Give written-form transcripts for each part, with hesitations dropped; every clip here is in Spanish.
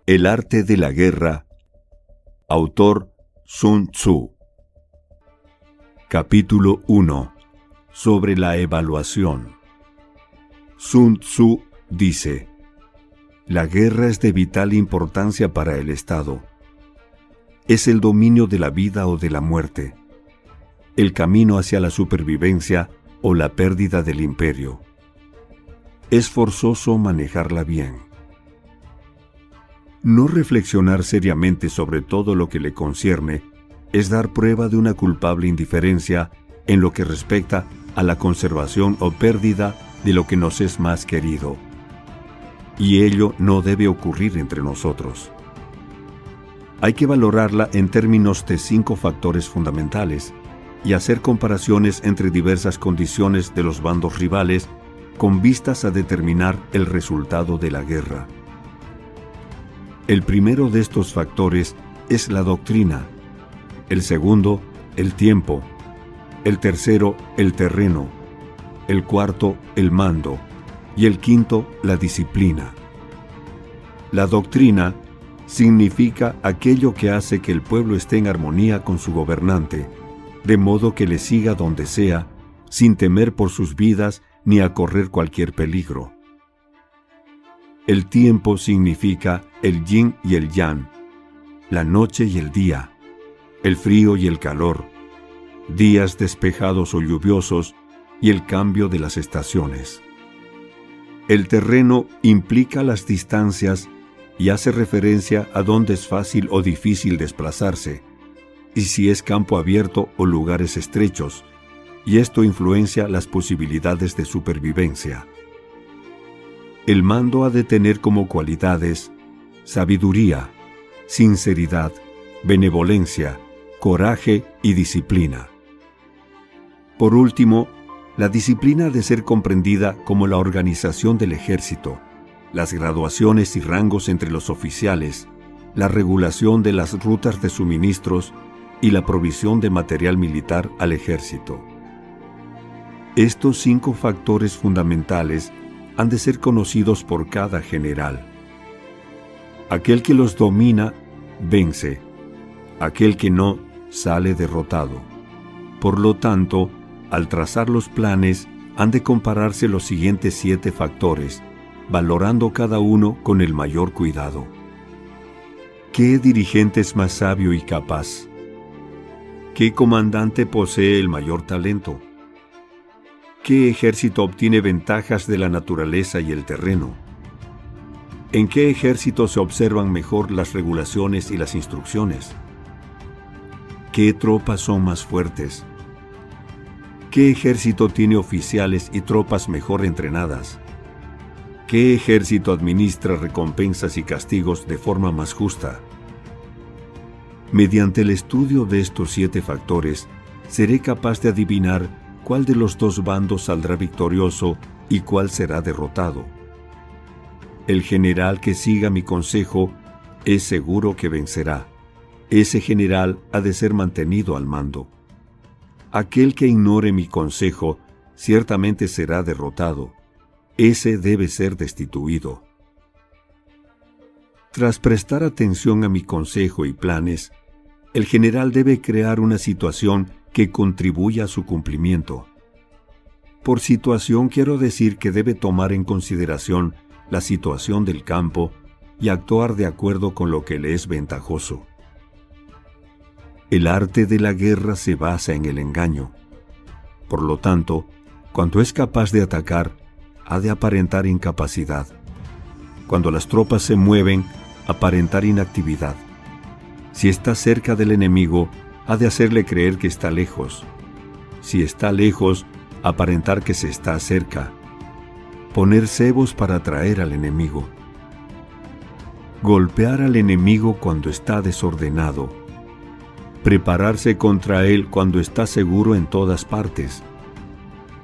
El arte de la guerra. Autor Sun Tzu. Capítulo 1. Sobre la evaluación. Sun Tzu dice: la guerra es de vital importancia para el Estado. Es el dominio de la vida o de la muerte, el camino hacia la supervivencia o la pérdida del imperio. Es forzoso manejarla bien. No reflexionar seriamente sobre todo lo que le concierne es dar prueba de una culpable indiferencia en lo que respecta a la conservación o pérdida de lo que nos es más querido. Y ello no debe ocurrir entre nosotros. Hay que valorarla en términos de 5 factores fundamentales y hacer comparaciones entre diversas condiciones de los bandos rivales con vistas a determinar el resultado de la guerra. El primero de estos factores es la doctrina, el segundo, el tiempo, el tercero, el terreno, el cuarto, el mando, y el quinto, la disciplina. La doctrina significa aquello que hace que el pueblo esté en armonía con su gobernante, de modo que le siga donde sea, sin temer por sus vidas ni a correr cualquier peligro. El tiempo significa el yin y el yang, la noche y el día, el frío y el calor, días despejados o lluviosos y el cambio de las estaciones. El terreno implica las distancias y hace referencia a dónde es fácil o difícil desplazarse, y si es campo abierto o lugares estrechos, y esto influencia las posibilidades de supervivencia. El mando ha de tener como cualidades sabiduría, sinceridad, benevolencia, coraje y disciplina. Por último, la disciplina ha de ser comprendida como la organización del ejército, las graduaciones y rangos entre los oficiales, la regulación de las rutas de suministros y la provisión de material militar al ejército. Estos 5 factores fundamentales han de ser conocidos por cada general. Aquel que los domina, vence. Aquel que no, sale derrotado. Por lo tanto, al trazar los planes, han de compararse los siguientes 7 factores, valorando cada uno con el mayor cuidado. ¿Qué dirigente es más sabio y capaz? ¿Qué comandante posee el mayor talento? ¿Qué ejército obtiene ventajas de la naturaleza y el terreno? ¿En qué ejército se observan mejor las regulaciones y las instrucciones? ¿Qué tropas son más fuertes? ¿Qué ejército tiene oficiales y tropas mejor entrenadas? ¿Qué ejército administra recompensas y castigos de forma más justa? Mediante el estudio de estos 7 factores, seré capaz de adivinar cuál de los 2 bandos saldrá victorioso y cuál será derrotado. El general que siga mi consejo es seguro que vencerá. Ese general ha de ser mantenido al mando. Aquel que ignore mi consejo ciertamente será derrotado. Ese debe ser destituido. Tras prestar atención a mi consejo y planes, el general debe crear una situación que contribuya a su cumplimiento. Por situación quiero decir que debe tomar en consideración la situación del campo y actuar de acuerdo con lo que le es ventajoso. El arte de la guerra se basa en el engaño. Por lo tanto, cuando es capaz de atacar, ha de aparentar incapacidad. Cuando las tropas se mueven, aparentar inactividad. Si está cerca del enemigo, ha de hacerle creer que está lejos. Si está lejos, aparentar que se está cerca. Poner cebos para atraer al enemigo. Golpear al enemigo cuando está desordenado. Prepararse contra él cuando está seguro en todas partes.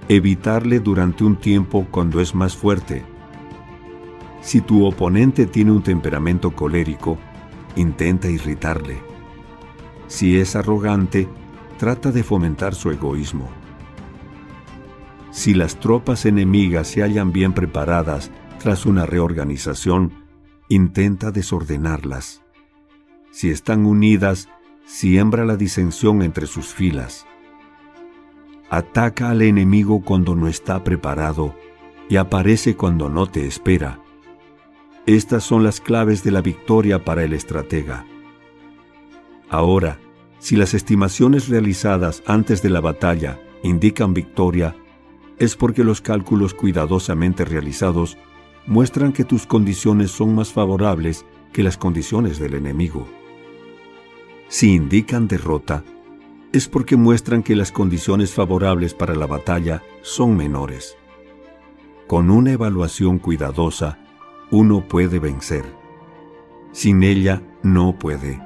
Evitarle durante un tiempo cuando es más fuerte. Si tu oponente tiene un temperamento colérico, intenta irritarle. Si es arrogante, trata de fomentar su egoísmo. Si las tropas enemigas se hallan bien preparadas tras una reorganización, intenta desordenarlas. Si están unidas, siembra la disensión entre sus filas. Ataca al enemigo cuando no está preparado y aparece cuando no te espera. Estas son las claves de la victoria para el estratega. Ahora, si las estimaciones realizadas antes de la batalla indican victoria, es porque los cálculos cuidadosamente realizados muestran que tus condiciones son más favorables que las condiciones del enemigo. Si indican derrota, es porque muestran que las condiciones favorables para la batalla son menores. Con una evaluación cuidadosa, uno puede vencer. Sin ella, no puede.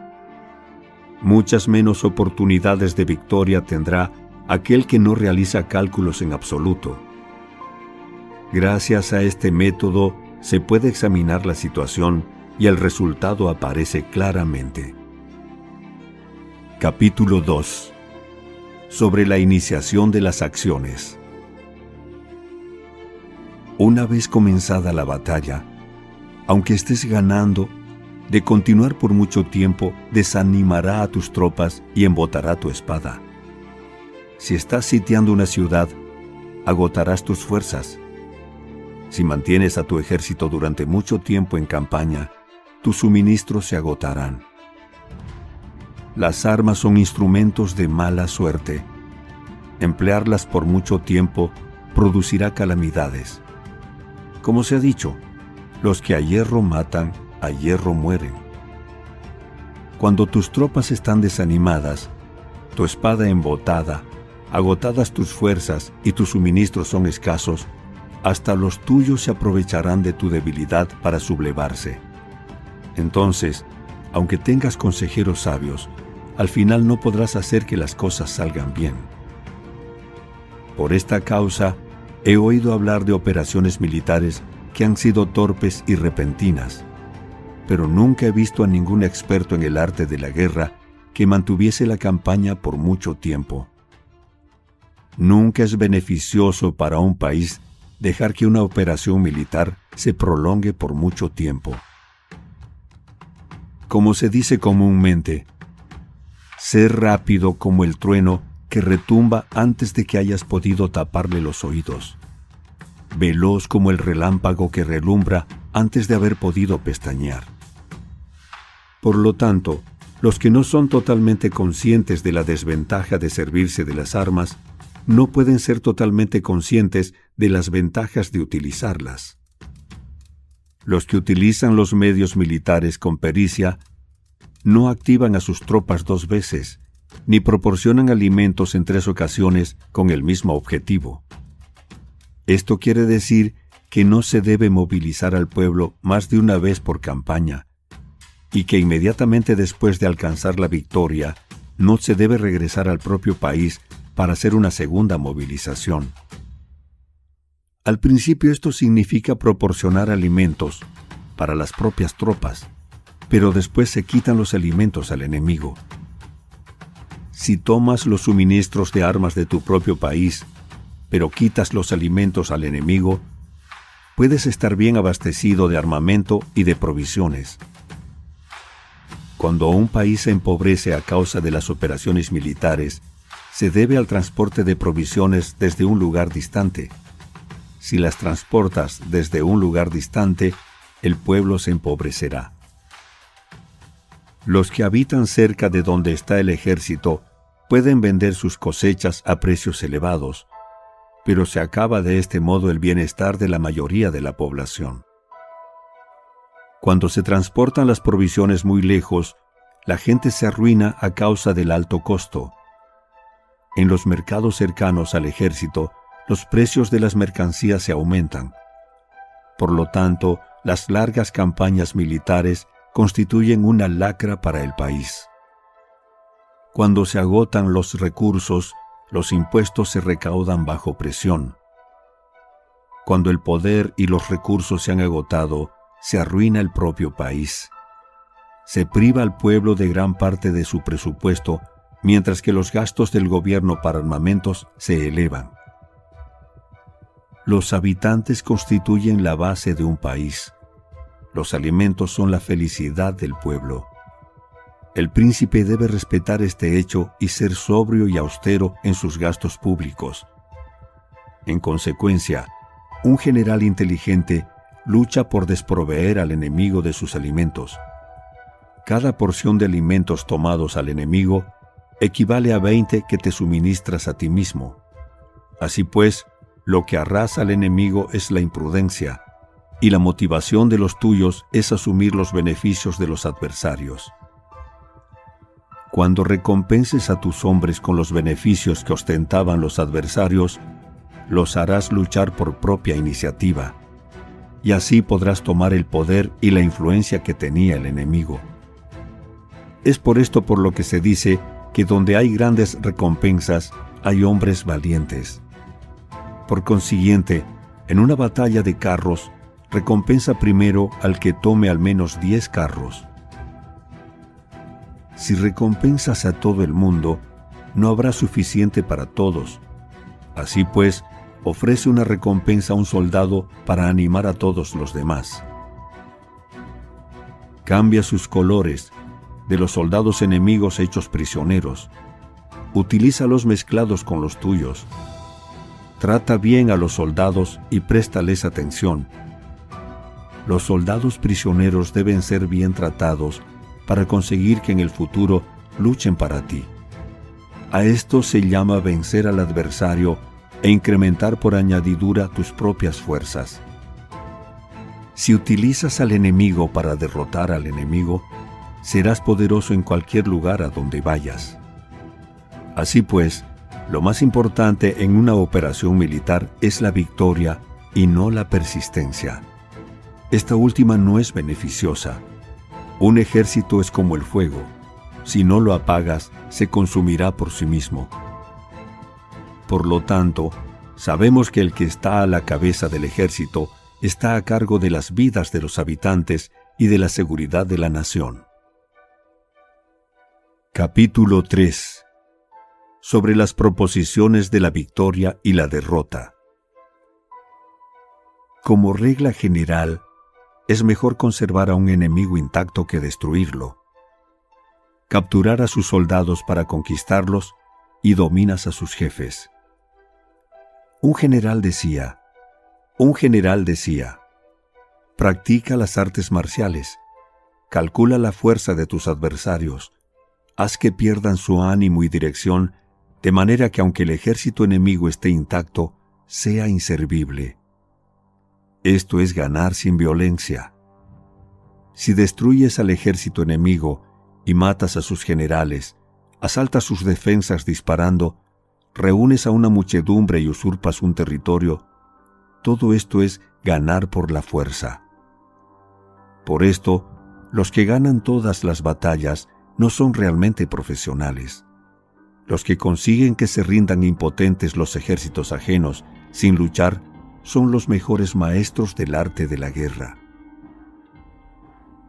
Muchas menos oportunidades de victoria tendrá aquel que no realiza cálculos en absoluto. Gracias a este método se puede examinar la situación y el resultado aparece claramente. Capítulo 2. Sobre la iniciación de las acciones. Una vez comenzada la batalla, aunque estés ganando, de continuar por mucho tiempo desanimará a tus tropas y embotará tu espada. Si estás sitiando una ciudad, agotarás tus fuerzas. Si mantienes a tu ejército durante mucho tiempo en campaña, tus suministros se agotarán. Las armas son instrumentos de mala suerte. Emplearlas por mucho tiempo producirá calamidades. Como se ha dicho, los que a hierro matan, a hierro mueren. Cuando tus tropas están desanimadas, tu espada embotada, agotadas tus fuerzas y tus suministros son escasos, hasta los tuyos se aprovecharán de tu debilidad para sublevarse. Entonces, aunque tengas consejeros sabios, al final no podrás hacer que las cosas salgan bien. Por esta causa, he oído hablar de operaciones militares que han sido torpes y repentinas, pero nunca he visto a ningún experto en el arte de la guerra que mantuviese la campaña por mucho tiempo. Nunca es beneficioso para un país dejar que una operación militar se prolongue por mucho tiempo. Como se dice comúnmente, ser rápido como el trueno que retumba antes de que hayas podido taparle los oídos. Veloz como el relámpago que relumbra antes de haber podido pestañear. Por lo tanto, los que no son totalmente conscientes de la desventaja de servirse de las armas, no pueden ser totalmente conscientes de las ventajas de utilizarlas. Los que utilizan los medios militares con pericia no activan a sus tropas 2 veces, ni proporcionan alimentos en 3 ocasiones con el mismo objetivo. Esto quiere decir que no se debe movilizar al pueblo más de una vez por campaña, y que inmediatamente después de alcanzar la victoria, no se debe regresar al propio país para hacer una segunda movilización. Al principio esto significa proporcionar alimentos para las propias tropas, pero después se quitan los alimentos al enemigo. Si tomas los suministros de armas de tu propio país, pero quitas los alimentos al enemigo, puedes estar bien abastecido de armamento y de provisiones. Cuando un país se empobrece a causa de las operaciones militares, se debe al transporte de provisiones desde un lugar distante. Si las transportas desde un lugar distante, el pueblo se empobrecerá. Los que habitan cerca de donde está el ejército pueden vender sus cosechas a precios elevados, pero se acaba de este modo el bienestar de la mayoría de la población. Cuando se transportan las provisiones muy lejos, la gente se arruina a causa del alto costo. En los mercados cercanos al ejército, los precios de las mercancías se aumentan. Por lo tanto, las largas campañas militares constituyen una lacra para el país. Cuando se agotan los recursos, los impuestos se recaudan bajo presión. Cuando el poder y los recursos se han agotado, se arruina el propio país. Se priva al pueblo de gran parte de su presupuesto, mientras que los gastos del gobierno para armamentos se elevan. Los habitantes constituyen la base de un país. Los alimentos son la felicidad del pueblo. El príncipe debe respetar este hecho y ser sobrio y austero en sus gastos públicos. En consecuencia, un general inteligente lucha por desproveer al enemigo de sus alimentos. Cada porción de alimentos tomados al enemigo equivale a 20 que te suministras a ti mismo. Así pues, lo que arrasa al enemigo es la imprudencia, y la motivación de los tuyos es asumir los beneficios de los adversarios. Cuando recompenses a tus hombres con los beneficios que ostentaban los adversarios, los harás luchar por propia iniciativa, y así podrás tomar el poder y la influencia que tenía el enemigo. Es por esto por lo que se dice que donde hay grandes recompensas, hay hombres valientes. Por consiguiente, en una batalla de carros, recompensa primero al que tome al menos 10 carros. Si recompensas a todo el mundo, no habrá suficiente para todos. Así pues, ofrece una recompensa a un soldado para animar a todos los demás. Cambia sus colores de los soldados enemigos hechos prisioneros. Utilízalos mezclados con los tuyos. Trata bien a los soldados y préstales atención. Los soldados prisioneros deben ser bien tratados para conseguir que en el futuro luchen para ti. A esto se llama vencer al adversario e incrementar por añadidura tus propias fuerzas. Si utilizas al enemigo para derrotar al enemigo, serás poderoso en cualquier lugar a donde vayas. Así pues, lo más importante en una operación militar es la victoria y no la persistencia. Esta última no es beneficiosa. Un ejército es como el fuego. Si no lo apagas, se consumirá por sí mismo. Por lo tanto, sabemos que el que está a la cabeza del ejército está a cargo de las vidas de los habitantes y de la seguridad de la nación. Capítulo 3. Sobre las proposiciones de la victoria y la derrota. Como regla general, es mejor conservar a un enemigo intacto que destruirlo. Capturar a sus soldados para conquistarlos y dominas a sus jefes. Un general decía, practica las artes marciales, calcula la fuerza de tus adversarios, haz que pierdan su ánimo y dirección, de manera que aunque el ejército enemigo esté intacto, sea inservible. Esto es ganar sin violencia. Si destruyes al ejército enemigo y matas a sus generales, asaltas sus defensas disparando, reúnes a una muchedumbre y usurpas un territorio, todo esto es ganar por la fuerza. Por esto, los que ganan todas las batallas no son realmente profesionales. Los que consiguen que se rindan impotentes los ejércitos ajenos sin luchar son los mejores maestros del arte de la guerra.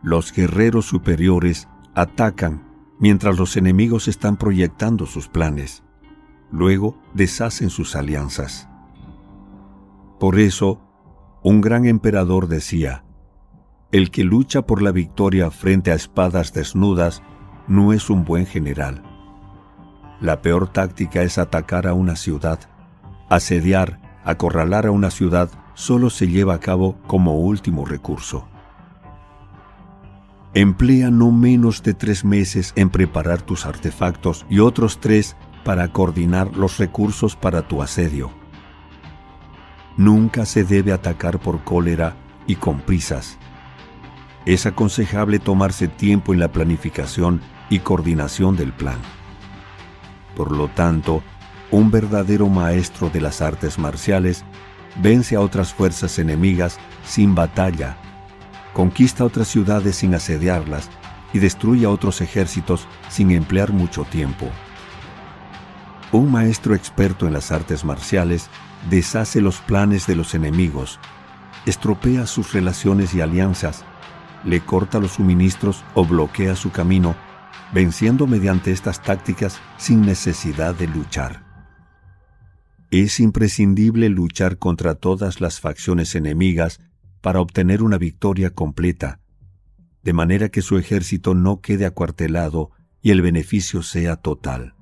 Los guerreros superiores atacan mientras los enemigos están proyectando sus planes. Luego deshacen sus alianzas. Por eso, un gran emperador decía, el que lucha por la victoria frente a espadas desnudas no es un buen general. La peor táctica es atacar a una ciudad. Asediar, acorralar a una ciudad solo se lleva a cabo como último recurso. Emplea no menos de 3 meses en preparar tus artefactos y otros 3 para coordinar los recursos para tu asedio. Nunca se debe atacar por cólera y con prisas. Es aconsejable tomarse tiempo en la planificación y coordinación del plan. Por lo tanto, un verdadero maestro de las artes marciales vence a otras fuerzas enemigas sin batalla, conquista otras ciudades sin asediarlas y destruye a otros ejércitos sin emplear mucho tiempo. Un maestro experto en las artes marciales deshace los planes de los enemigos, estropea sus relaciones y alianzas, le corta los suministros o bloquea su camino, venciendo mediante estas tácticas sin necesidad de luchar. Es imprescindible luchar contra todas las facciones enemigas para obtener una victoria completa, de manera que su ejército no quede acuartelado y el beneficio sea total.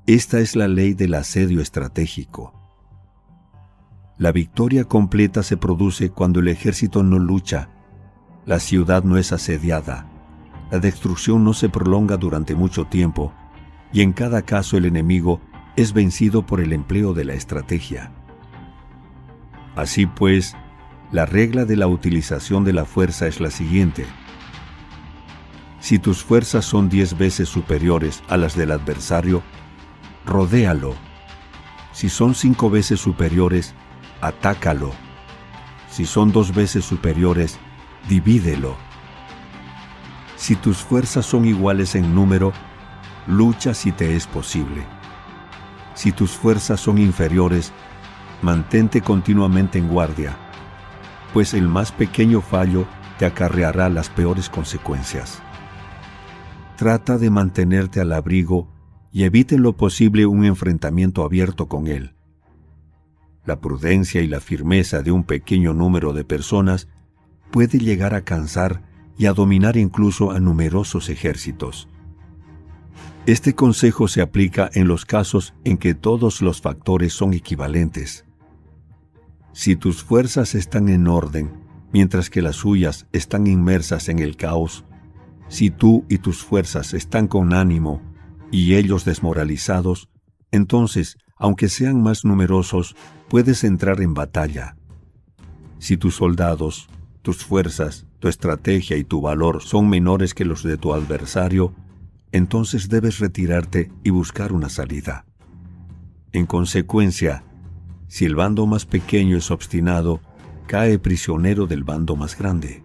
Esta es la ley del asedio estratégico. La victoria completa se produce cuando el ejército no lucha, la ciudad no es asediada, la destrucción no se prolonga durante mucho tiempo y en cada caso el enemigo es vencido por el empleo de la estrategia. Así pues, la regla de la utilización de la fuerza es la siguiente. Si tus fuerzas son 10 veces superiores a las del adversario, rodéalo. Si son 5 veces superiores, atácalo. Si son 2 veces superiores, divídelo. Si tus fuerzas son iguales en número, lucha si te es posible. Si tus fuerzas son inferiores, mantente continuamente en guardia, pues el más pequeño fallo te acarreará las peores consecuencias. Trata de mantenerte al abrigo y evita en lo posible un enfrentamiento abierto con él. La prudencia y la firmeza de un pequeño número de personas puede llegar a cansar y a dominar incluso a numerosos ejércitos. Este consejo se aplica en los casos en que todos los factores son equivalentes. Si tus fuerzas están en orden, mientras que las suyas están inmersas en el caos, si tú y tus fuerzas están con ánimo y ellos desmoralizados, entonces, aunque sean más numerosos, puedes entrar en batalla. Si tus soldados, tus fuerzas, tu estrategia y tu valor son menores que los de tu adversario, entonces debes retirarte y buscar una salida. En consecuencia, si el bando más pequeño es obstinado, cae prisionero del bando más grande.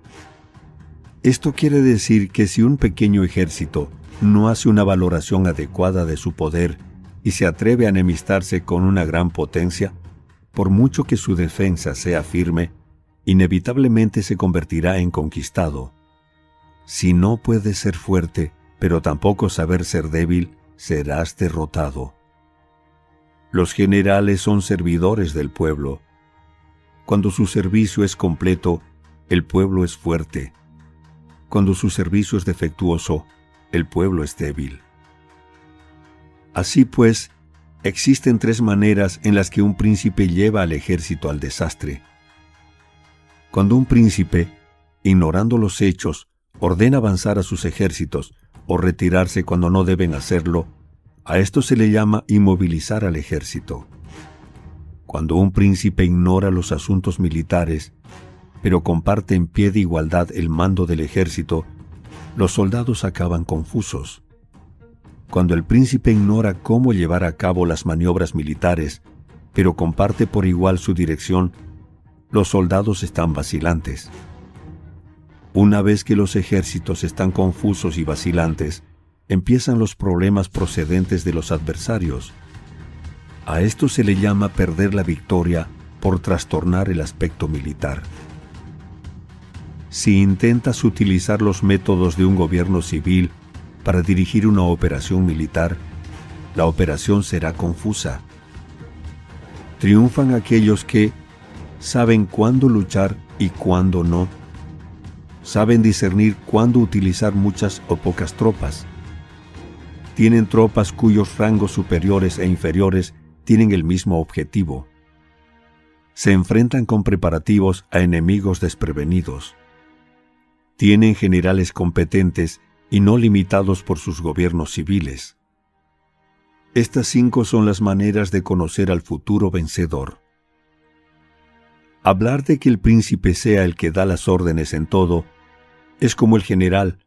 Esto quiere decir que si un pequeño ejército no hace una valoración adecuada de su poder y se atreve a enemistarse con una gran potencia, por mucho que su defensa sea firme, inevitablemente se convertirá en conquistado. Si no puedes ser fuerte, pero tampoco saber ser débil, serás derrotado. Los generales son servidores del pueblo. Cuando su servicio es completo, el pueblo es fuerte. Cuando su servicio es defectuoso, el pueblo es débil. Así pues, existen 3 maneras en las que un príncipe lleva al ejército al desastre. Cuando un príncipe, ignorando los hechos, ordena avanzar a sus ejércitos o retirarse cuando no deben hacerlo, a esto se le llama inmovilizar al ejército. Cuando un príncipe ignora los asuntos militares, pero comparte en pie de igualdad el mando del ejército, los soldados acaban confusos. Cuando el príncipe ignora cómo llevar a cabo las maniobras militares, pero comparte por igual su dirección, los soldados están vacilantes. Una vez que los ejércitos están confusos y vacilantes, empiezan los problemas procedentes de los adversarios. A esto se le llama perder la victoria por trastornar el aspecto militar. Si intentas utilizar los métodos de un gobierno civil para dirigir una operación militar, la operación será confusa. Triunfan aquellos que saben cuándo luchar y cuándo no. Saben discernir cuándo utilizar muchas o pocas tropas. Tienen tropas cuyos rangos superiores e inferiores tienen el mismo objetivo. Se enfrentan con preparativos a enemigos desprevenidos. Tienen generales competentes y no limitados por sus gobiernos civiles. Estas 5 son las maneras de conocer al futuro vencedor. Hablar de que el príncipe sea el que da las órdenes en todo es como el general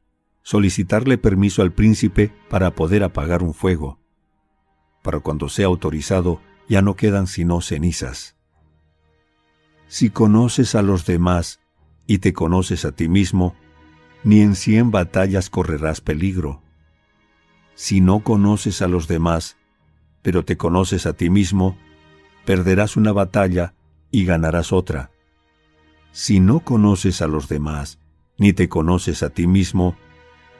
solicitarle permiso al príncipe para poder apagar un fuego. Para cuando sea autorizado, ya no quedan sino cenizas. Si conoces a los demás y te conoces a ti mismo, ni en 100 batallas correrás peligro. Si no conoces a los demás, pero te conoces a ti mismo, perderás una batalla y ganarás otra. Si no conoces a los demás, ni te conoces a ti mismo,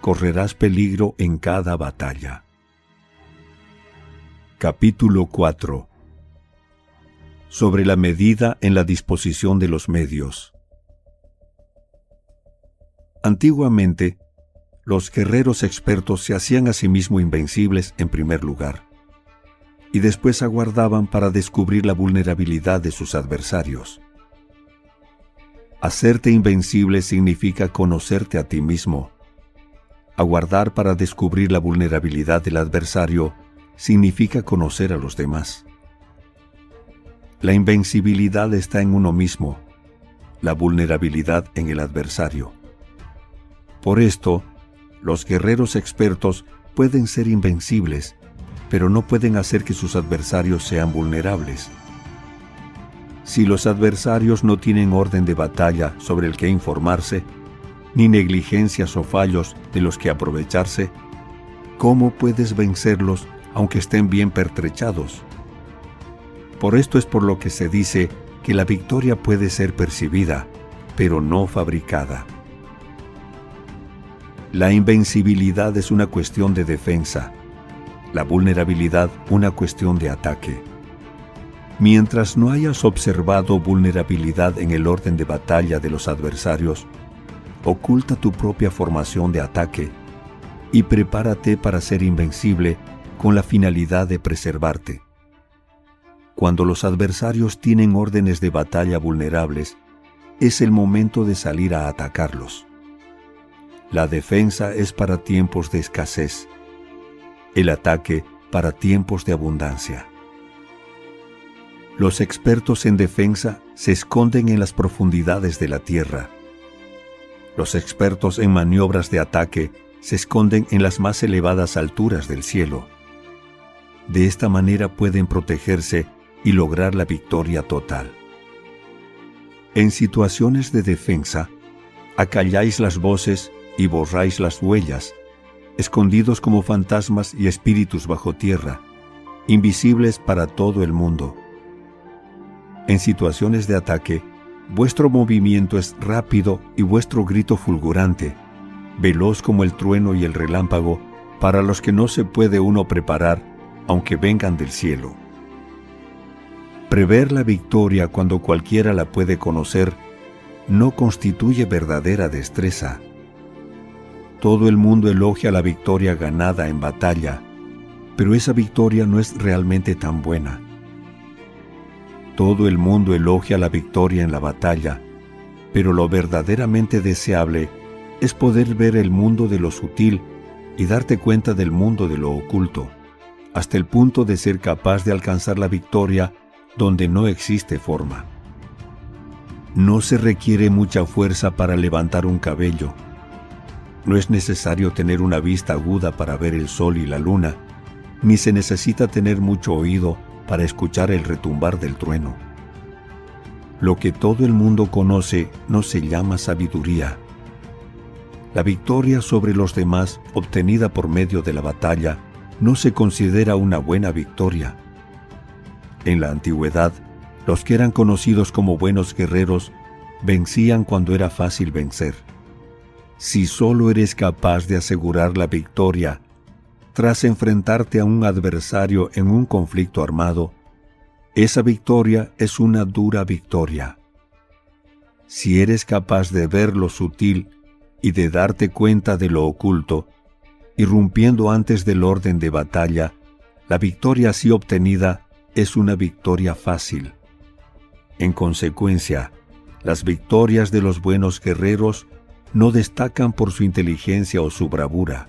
correrás peligro en cada batalla. Capítulo 4. sobre la medida en la disposición de los medios. Antiguamente, los guerreros expertos se hacían a sí mismos invencibles en primer lugar, y después aguardaban para descubrir la vulnerabilidad de sus adversarios. Hacerte invencible significa conocerte a ti mismo. Aguardar para descubrir la vulnerabilidad del adversario significa conocer a los demás. La invencibilidad está en uno mismo, la vulnerabilidad en el adversario. Por esto, los guerreros expertos pueden ser invencibles, pero no pueden hacer que sus adversarios sean vulnerables. Si los adversarios no tienen orden de batalla sobre el que informarse, ni negligencias o fallos de los que aprovecharse, ¿cómo puedes vencerlos aunque estén bien pertrechados? Por esto es por lo que se dice que la victoria puede ser percibida, pero no fabricada. La invencibilidad es una cuestión de defensa, la vulnerabilidad una cuestión de ataque. Mientras no hayas observado vulnerabilidad en el orden de batalla de los adversarios, oculta tu propia formación de ataque y prepárate para ser invencible con la finalidad de preservarte. Cuando los adversarios tienen órdenes de batalla vulnerables, es el momento de salir a atacarlos. La defensa es para tiempos de escasez, el ataque para tiempos de abundancia. Los expertos en defensa se esconden en las profundidades de la tierra. Los expertos en maniobras de ataque se esconden en las más elevadas alturas del cielo. De esta manera pueden protegerse y lograr la victoria total. En situaciones de defensa, acalláis las voces y borráis las huellas, escondidos como fantasmas y espíritus bajo tierra, invisibles para todo el mundo. En situaciones de ataque, vuestro movimiento es rápido y vuestro grito fulgurante, veloz como el trueno y el relámpago, para los que no se puede uno preparar, aunque vengan del cielo. Prever la victoria cuando cualquiera la puede conocer no constituye verdadera destreza. Todo el mundo elogia la victoria ganada en batalla, pero esa victoria no es realmente tan buena. Todo el mundo elogia la victoria en la batalla, pero lo verdaderamente deseable es poder ver el mundo de lo sutil y darte cuenta del mundo de lo oculto, hasta el punto de ser capaz de alcanzar la victoria donde no existe forma. No se requiere mucha fuerza para levantar un cabello. No es necesario tener una vista aguda para ver el sol y la luna, ni se necesita tener mucho oído para escuchar el retumbar del trueno. Lo que todo el mundo conoce no se llama sabiduría. La victoria sobre los demás obtenida por medio de la batalla no se considera una buena victoria. En la antigüedad, los que eran conocidos como buenos guerreros vencían cuando era fácil vencer. Si solo eres capaz de asegurar la victoria tras enfrentarte a un adversario en un conflicto armado, esa victoria es una dura victoria. Si eres capaz de ver lo sutil y de darte cuenta de lo oculto, irrumpiendo antes del orden de batalla, la victoria así obtenida es una victoria fácil. En consecuencia, las victorias de los buenos guerreros no destacan por su inteligencia o su bravura.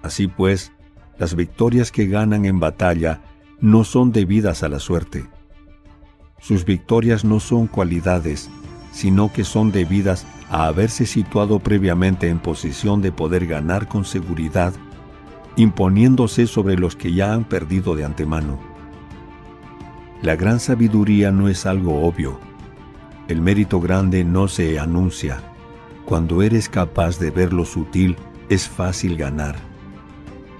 Así pues, las victorias que ganan en batalla no son debidas a la suerte. Sus victorias no son cualidades, sino que son debidas a haberse situado previamente en posición de poder ganar con seguridad, imponiéndose sobre los que ya han perdido de antemano. La gran sabiduría no es algo obvio. El mérito grande no se anuncia. Cuando eres capaz de ver lo sutil, es fácil ganar.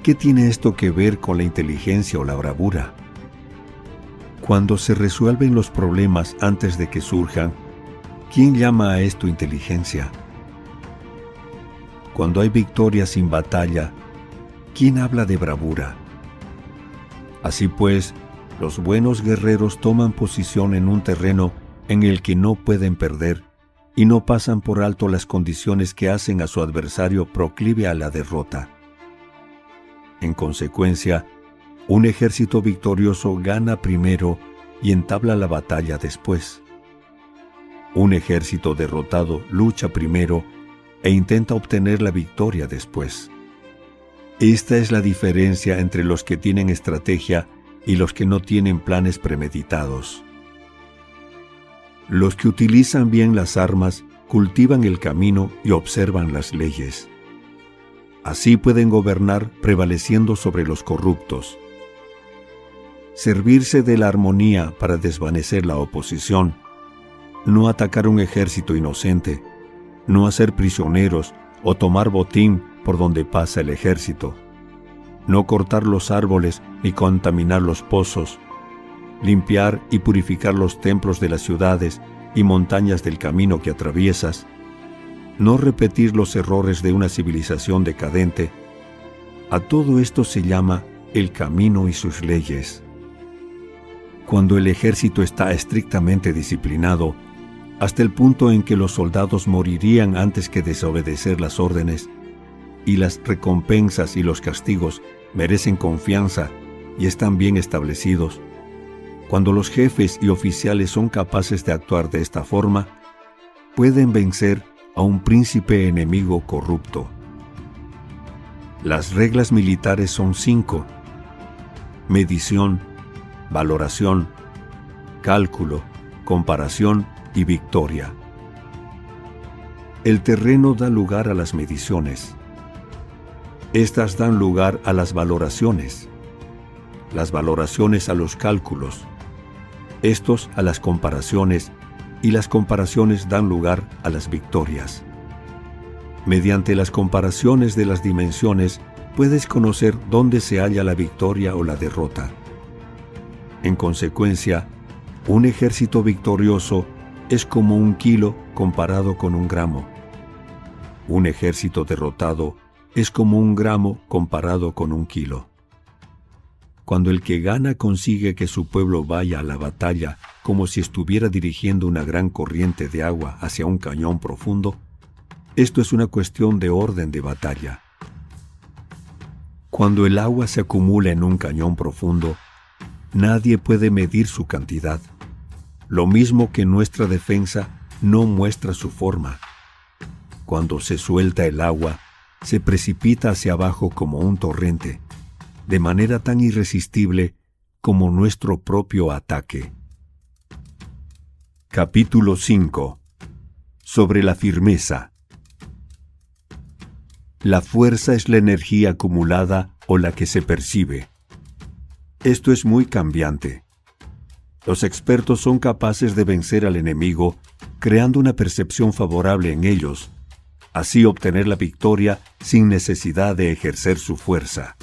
¿Qué tiene esto que ver con la inteligencia o la bravura? Cuando se resuelven los problemas antes de que surjan, ¿quién llama a esto inteligencia? Cuando hay victoria sin batalla, ¿quién habla de bravura? Así pues, Los buenos guerreros toman posición en un terreno en el que no pueden perder y no pasan por alto las condiciones que hacen a su adversario proclive a la derrota. En consecuencia, un ejército victorioso gana primero y entabla la batalla después. Un ejército derrotado lucha primero e intenta obtener la victoria después. Esta es la diferencia entre los que tienen estrategia y los que no tienen planes premeditados. Los que utilizan bien las armas cultivan el camino y observan las leyes. Así pueden gobernar prevaleciendo sobre los corruptos. Servirse de la armonía para desvanecer la oposición, no atacar un ejército inocente, no hacer prisioneros o tomar botín por donde pasa el ejército, no cortar los árboles ni contaminar los pozos, limpiar y purificar los templos de las ciudades y montañas del camino que atraviesas, no repetir los errores de una civilización decadente. A todo esto se llama el camino y sus leyes. Cuando el ejército está estrictamente disciplinado, hasta el punto en que los soldados morirían antes que desobedecer las órdenes, y las recompensas y los castigos merecen confianza y están bien establecidos, cuando los jefes y oficiales son capaces de actuar de esta forma, pueden vencer a un príncipe enemigo corrupto. Las reglas militares son 5: medición, valoración, cálculo, comparación y victoria. El terreno da lugar a las mediciones. Estas dan lugar a las valoraciones a los cálculos, estos a las comparaciones, y las comparaciones dan lugar a las victorias. Mediante las comparaciones de las dimensiones puedes conocer dónde se halla la victoria o la derrota. En consecuencia, un ejército victorioso es como 1 kilo comparado con 1 gramo. Un ejército derrotado es como 1 gramo comparado con 1 kilo. Cuando el que gana consigue que su pueblo vaya a la batalla como si estuviera dirigiendo una gran corriente de agua hacia un cañón profundo, esto es una cuestión de orden de batalla. Cuando el agua se acumula en un cañón profundo, nadie puede medir su cantidad, lo mismo que nuestra defensa no muestra su forma. Cuando se suelta el agua, se precipita hacia abajo como un torrente, de manera tan irresistible como nuestro propio ataque. Capítulo 5. Sobre la firmeza. La fuerza es la energía acumulada o la que se percibe. Esto es muy cambiante. Los expertos son capaces de vencer al enemigo creando una percepción favorable en ellos, así obtener la victoria sin necesidad de ejercer su fuerza.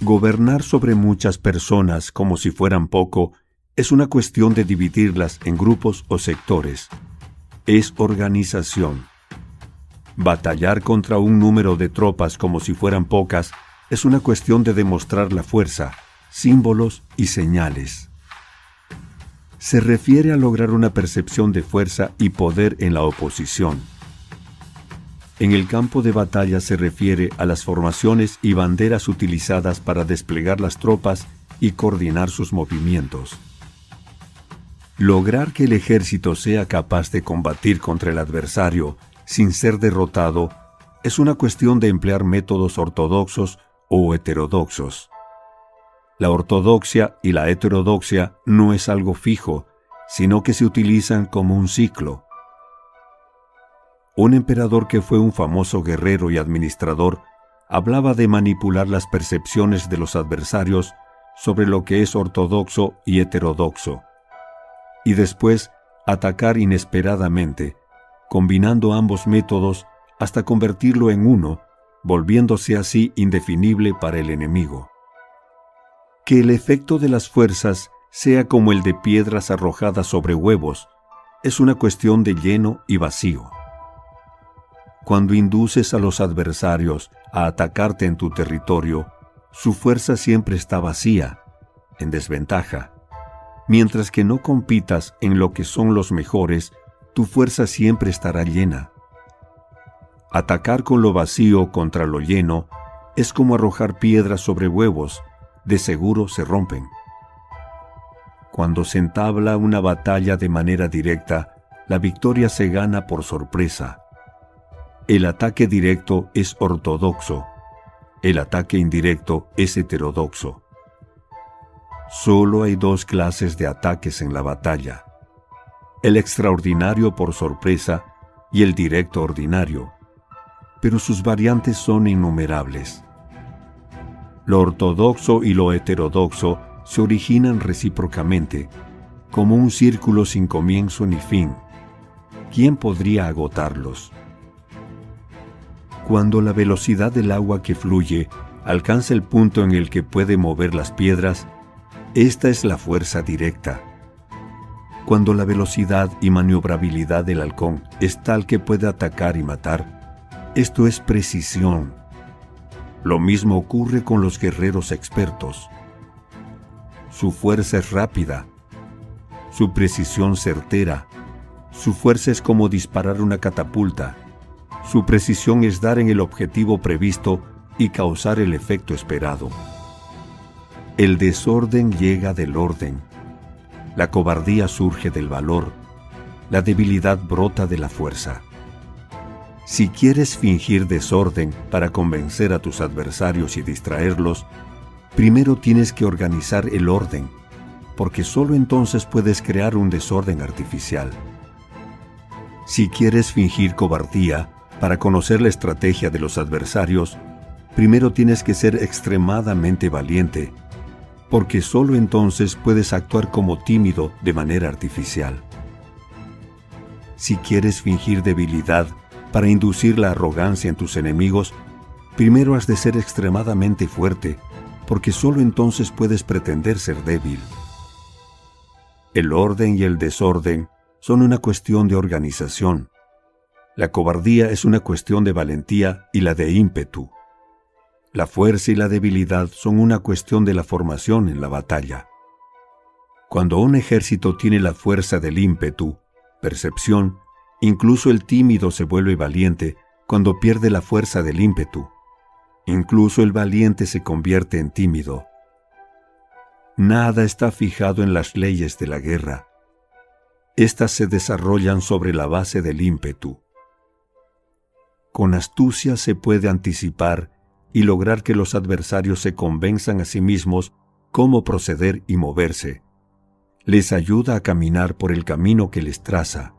Gobernar sobre muchas personas como si fueran poco es una cuestión de dividirlas en grupos o sectores. Es organización. Batallar contra un número de tropas como si fueran pocas es una cuestión de demostrar la fuerza, símbolos y señales. Se refiere a lograr una percepción de fuerza y poder en la oposición. En el campo de batalla se refiere a las formaciones y banderas utilizadas para desplegar las tropas y coordinar sus movimientos. Lograr que el ejército sea capaz de combatir contra el adversario sin ser derrotado es una cuestión de emplear métodos ortodoxos o heterodoxos. La ortodoxia y la heterodoxia no es algo fijo, sino que se utilizan como un ciclo. Un emperador que fue un famoso guerrero y administrador hablaba de manipular las percepciones de los adversarios sobre lo que es ortodoxo y heterodoxo, y después atacar inesperadamente, combinando ambos métodos hasta convertirlo en uno, volviéndose así indefinible para el enemigo. Que el efecto de las fuerzas sea como el de piedras arrojadas sobre huevos es una cuestión de lleno y vacío. Cuando induces a los adversarios a atacarte en tu territorio, su fuerza siempre está vacía, en desventaja. Mientras que no compitas en lo que son los mejores, tu fuerza siempre estará llena. Atacar con lo vacío contra lo lleno es como arrojar piedras sobre huevos, de seguro se rompen. Cuando se entabla una batalla de manera directa, la victoria se gana por sorpresa. El ataque directo es ortodoxo, el ataque indirecto es heterodoxo. Solo hay dos clases de ataques en la batalla: el extraordinario por sorpresa y el directo ordinario, pero sus variantes son innumerables. Lo ortodoxo y lo heterodoxo se originan recíprocamente, como un círculo sin comienzo ni fin. ¿Quién podría agotarlos? Cuando la velocidad del agua que fluye alcanza el punto en el que puede mover las piedras, esta es la fuerza directa. Cuando la velocidad y maniobrabilidad del halcón es tal que puede atacar y matar, esto es precisión. Lo mismo ocurre con los guerreros expertos. Su fuerza es rápida, su precisión certera, su fuerza es como disparar una catapulta, su precisión es dar en el objetivo previsto y causar el efecto esperado. El desorden llega del orden, la cobardía surge del valor, la debilidad brota de la fuerza. Si quieres fingir desorden para convencer a tus adversarios y distraerlos, primero tienes que organizar el orden, porque solo entonces puedes crear un desorden artificial. Si quieres fingir cobardía para conocer la estrategia de los adversarios, primero tienes que ser extremadamente valiente, porque solo entonces puedes actuar como tímido de manera artificial. Si quieres fingir debilidad para inducir la arrogancia en tus enemigos, primero has de ser extremadamente fuerte, porque solo entonces puedes pretender ser débil. El orden y el desorden son una cuestión de organización. La cobardía es una cuestión de valentía y la de ímpetu. La fuerza y la debilidad son una cuestión de la formación en la batalla. Cuando un ejército tiene la fuerza del ímpetu, percepción, incluso el tímido se vuelve valiente cuando pierde la fuerza del ímpetu. Incluso el valiente se convierte en tímido. Nada está fijado en las leyes de la guerra. Estas se desarrollan sobre la base del ímpetu. Con astucia se puede anticipar y lograr que los adversarios se convenzan a sí mismos cómo proceder y moverse. Les ayuda a caminar por el camino que les traza.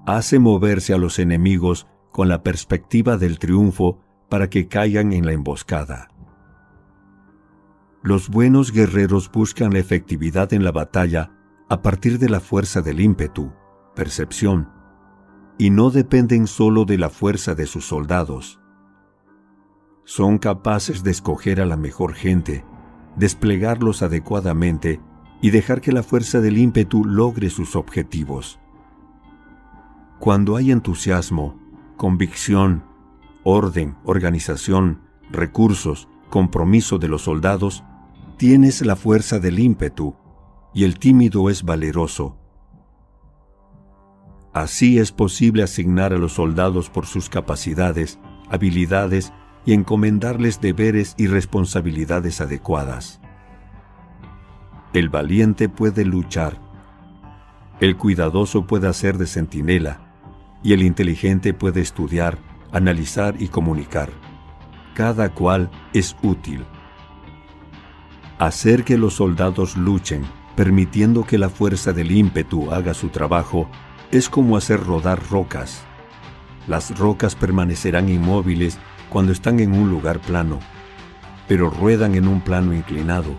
Hace moverse a los enemigos con la perspectiva del triunfo para que caigan en la emboscada. Los buenos guerreros buscan la efectividad en la batalla a partir de la fuerza del ímpetu, percepción, y no dependen solo de la fuerza de sus soldados. Son capaces de escoger a la mejor gente, desplegarlos adecuadamente y dejar que la fuerza del ímpetu logre sus objetivos. Cuando hay entusiasmo, convicción, orden, organización, recursos, compromiso de los soldados, tienes la fuerza del ímpetu y el tímido es valeroso. Así es posible asignar a los soldados por sus capacidades, habilidades y encomendarles deberes y responsabilidades adecuadas. El valiente puede luchar, el cuidadoso puede hacer de centinela y el inteligente puede estudiar, analizar y comunicar. Cada cual es útil. Hacer que los soldados luchen, permitiendo que la fuerza del ímpetu haga su trabajo, es como hacer rodar rocas. Las rocas permanecerán inmóviles cuando están en un lugar plano, pero ruedan en un plano inclinado.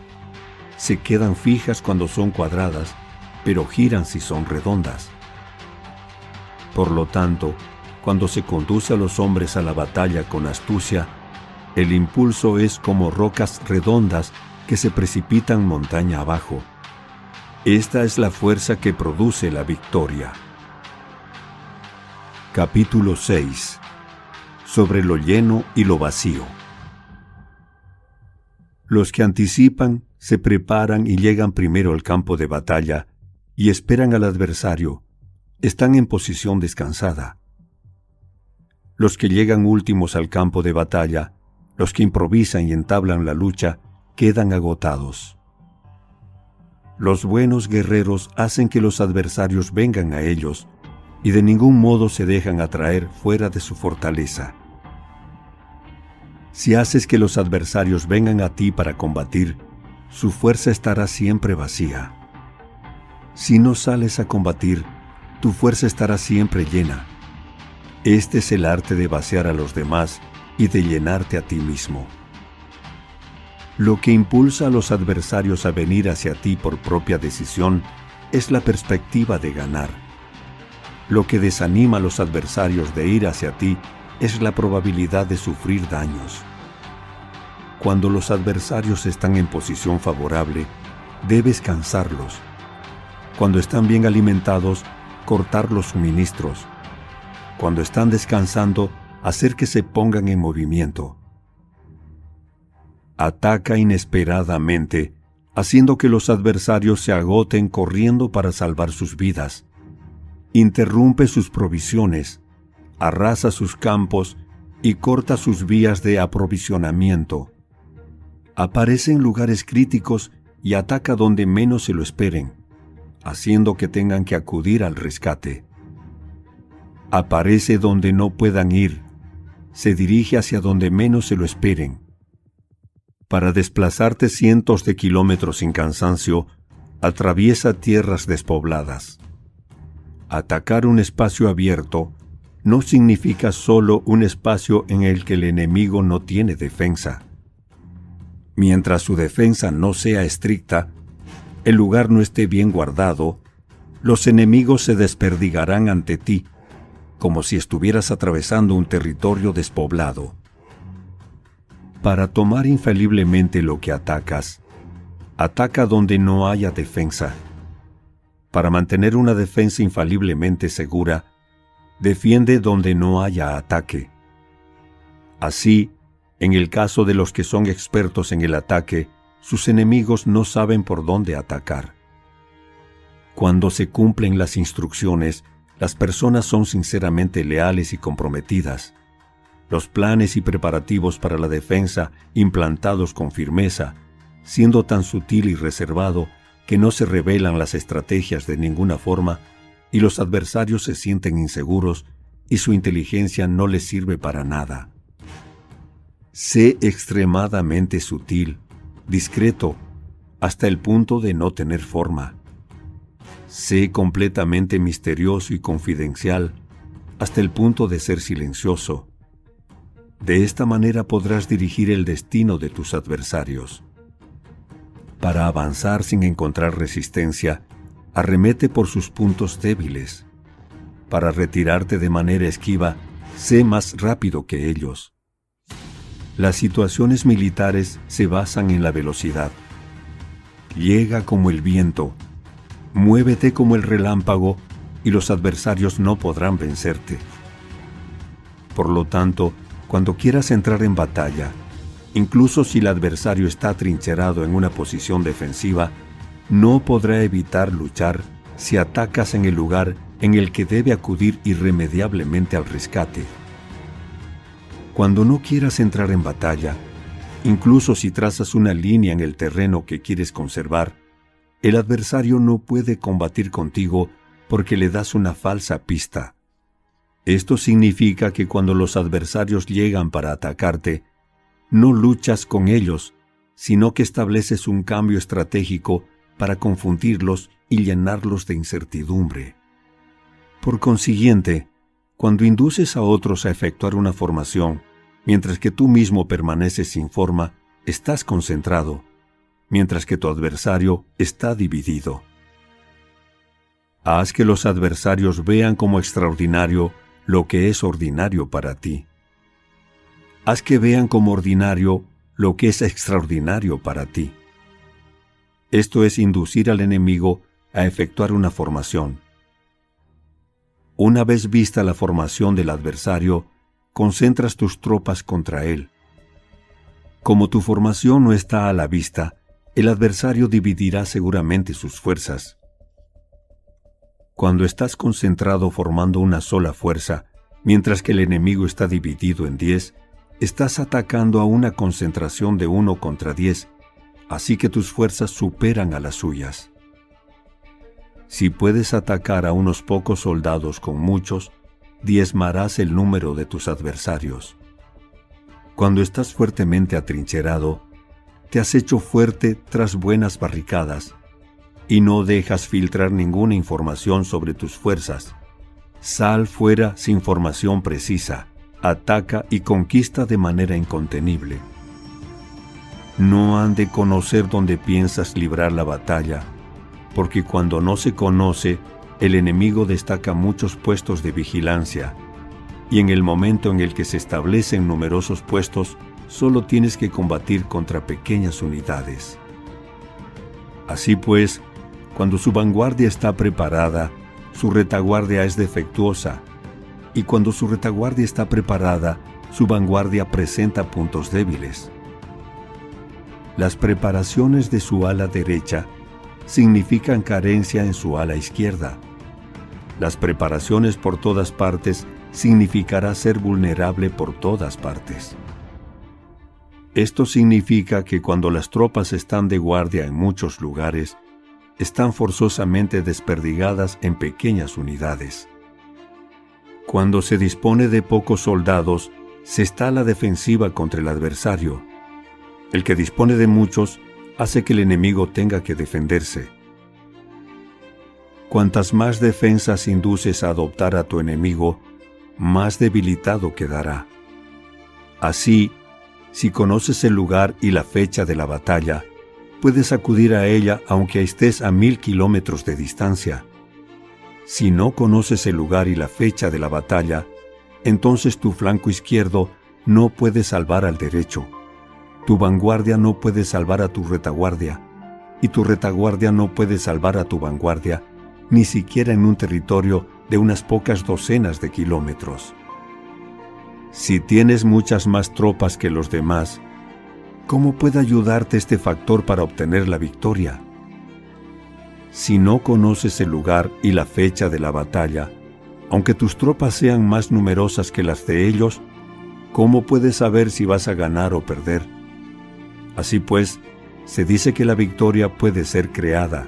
Se quedan fijas cuando son cuadradas, pero giran si son redondas. Por lo tanto, cuando se conduce a los hombres a la batalla con astucia, el impulso es como rocas redondas que se precipitan montaña abajo. Esta es la fuerza que produce la victoria. Capítulo 6. Sobre lo lleno y lo vacío. Los que anticipan se preparan y llegan primero al campo de batalla y esperan al adversario. Están en posición descansada. Los que llegan últimos al campo de batalla, los que improvisan y entablan la lucha, quedan agotados. Los buenos guerreros hacen que los adversarios vengan a ellos y de ningún modo se dejan atraer fuera de su fortaleza. Si haces que los adversarios vengan a ti para combatir, su fuerza estará siempre vacía. Si no sales a combatir, tu fuerza estará siempre llena. Este es el arte de vaciar a los demás y de llenarte a ti mismo. Lo que impulsa a los adversarios a venir hacia ti por propia decisión es la perspectiva de ganar. Lo que desanima a los adversarios de ir hacia ti es la probabilidad de sufrir daños. Cuando los adversarios están en posición favorable, debes cansarlos. Cuando están bien alimentados, cortar los suministros. Cuando están descansando, hacer que se pongan en movimiento. Ataca inesperadamente, haciendo que los adversarios se agoten corriendo para salvar sus vidas. Interrumpe sus provisiones, arrasa sus campos y corta sus vías de aprovisionamiento. Aparece en lugares críticos y ataca donde menos se lo esperen, haciendo que tengan que acudir al rescate. Aparece donde no puedan ir, se dirige hacia donde menos se lo esperen. Para desplazarte cientos de kilómetros sin cansancio, atraviesa tierras despobladas. Atacar un espacio abierto no significa solo un espacio en el que el enemigo no tiene defensa. Mientras su defensa no sea estricta, el lugar no esté bien guardado, los enemigos se desperdigarán ante ti, como si estuvieras atravesando un territorio despoblado. Para tomar infaliblemente lo que atacas, ataca donde no haya defensa. Para mantener una defensa infaliblemente segura, defiende donde no haya ataque. Así, en el caso de los que son expertos en el ataque, sus enemigos no saben por dónde atacar. Cuando se cumplen las instrucciones, las personas son sinceramente leales y comprometidas. Los planes y preparativos para la defensa implantados con firmeza, siendo tan sutil y reservado que no se revelan las estrategias de ninguna forma y los adversarios se sienten inseguros y su inteligencia no les sirve para nada. Sé extremadamente sutil, discreto, hasta el punto de no tener forma. Sé completamente misterioso y confidencial, hasta el punto de ser silencioso. De esta manera podrás dirigir el destino de tus adversarios. Para avanzar sin encontrar resistencia, arremete por sus puntos débiles. Para retirarte de manera esquiva, sé más rápido que ellos. Las situaciones militares se basan en la velocidad. Llega como el viento, muévete como el relámpago y los adversarios no podrán vencerte. Por lo tanto, cuando quieras entrar en batalla, incluso si el adversario está atrincherado en una posición defensiva, no podrá evitar luchar si atacas en el lugar en el que debe acudir irremediablemente al rescate. Cuando no quieras entrar en batalla, incluso si trazas una línea en el terreno que quieres conservar, el adversario no puede combatir contigo porque le das una falsa pista. Esto significa que cuando los adversarios llegan para atacarte, no luchas con ellos, sino que estableces un cambio estratégico para confundirlos y llenarlos de incertidumbre. Por consiguiente, cuando induces a otros a efectuar una formación, mientras que tú mismo permaneces sin forma, estás concentrado, mientras que tu adversario está dividido. Haz que los adversarios vean como extraordinario lo que es ordinario para ti. Haz que vean como ordinario lo que es extraordinario para ti. Esto es inducir al enemigo a efectuar una formación. Una vez vista la formación del adversario, concentras tus tropas contra él. Como tu formación no está a la vista, el adversario dividirá seguramente sus fuerzas. Cuando estás concentrado formando una sola fuerza, mientras que el enemigo está dividido en 10, estás atacando a una concentración de 1 contra 10, así que tus fuerzas superan a las suyas. Si puedes atacar a unos pocos soldados con muchos, diezmarás el número de tus adversarios. Cuando estás fuertemente atrincherado, te has hecho fuerte tras buenas barricadas y no dejas filtrar ninguna información sobre tus fuerzas. Sal fuera sin formación precisa, ataca y conquista de manera incontenible. No han de conocer dónde piensas librar la batalla, porque cuando no se conoce, el enemigo destaca muchos puestos de vigilancia, y en el momento en el que se establecen numerosos puestos, solo tienes que combatir contra pequeñas unidades. Así pues, cuando su vanguardia está preparada, su retaguardia es defectuosa, y cuando su retaguardia está preparada, su vanguardia presenta puntos débiles. Las preparaciones de su ala derecha significan carencia en su ala izquierda. Las preparaciones por todas partes significará ser vulnerable por todas partes. Esto significa que cuando las tropas están de guardia en muchos lugares, están forzosamente desperdigadas en pequeñas unidades. Cuando se dispone de pocos soldados, se está a la defensiva contra el adversario. El que dispone de muchos hace que el enemigo tenga que defenderse. Cuantas más defensas induces a adoptar a tu enemigo, más debilitado quedará. Así, si conoces el lugar y la fecha de la batalla, puedes acudir a ella aunque estés a 1000 kilómetros de distancia. Si no conoces el lugar y la fecha de la batalla, entonces tu flanco izquierdo no puede salvar al derecho. Tu vanguardia no puede salvar a tu retaguardia, y tu retaguardia no puede salvar a tu vanguardia, ni siquiera en un territorio de unas pocas docenas de kilómetros. Si tienes muchas más tropas que los demás, ¿cómo puede ayudarte este factor para obtener la victoria? Si no conoces el lugar y la fecha de la batalla, aunque tus tropas sean más numerosas que las de ellos, ¿cómo puedes saber si vas a ganar o perder? Así pues, se dice que la victoria puede ser creada.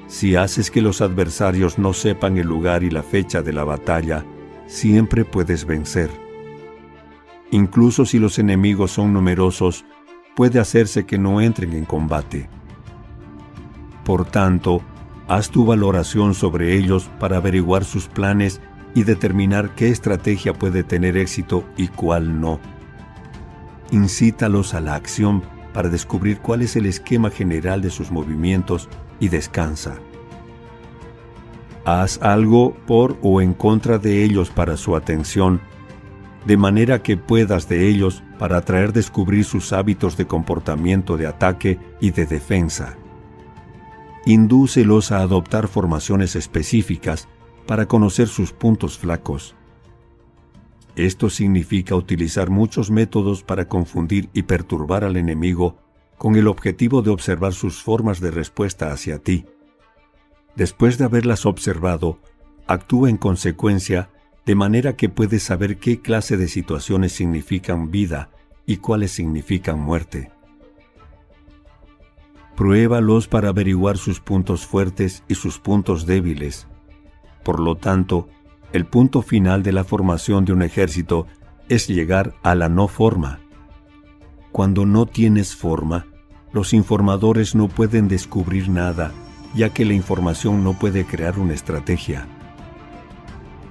Si haces que los adversarios no sepan el lugar y la fecha de la batalla, siempre puedes vencer. Incluso si los enemigos son numerosos, puede hacerse que no entren en combate. Por tanto, haz tu valoración sobre ellos para averiguar sus planes y determinar qué estrategia puede tener éxito y cuál no. Incítalos a la acción para descubrir cuál es el esquema general de sus movimientos y descansa. Haz algo por o en contra de ellos para su atención, de manera que puedas de ellos para descubrir sus hábitos de comportamiento de ataque y de defensa. Indúcelos a adoptar formaciones específicas para conocer sus puntos flacos. Esto significa utilizar muchos métodos para confundir y perturbar al enemigo con el objetivo de observar sus formas de respuesta hacia ti. Después de haberlas observado, actúa en consecuencia de manera que puedes saber qué clase de situaciones significan vida y cuáles significan muerte. Pruébalos para averiguar sus puntos fuertes y sus puntos débiles. Por lo tanto, el punto final de la formación de un ejército es llegar a la no forma. Cuando no tienes forma, los informadores no pueden descubrir nada, ya que la información no puede crear una estrategia.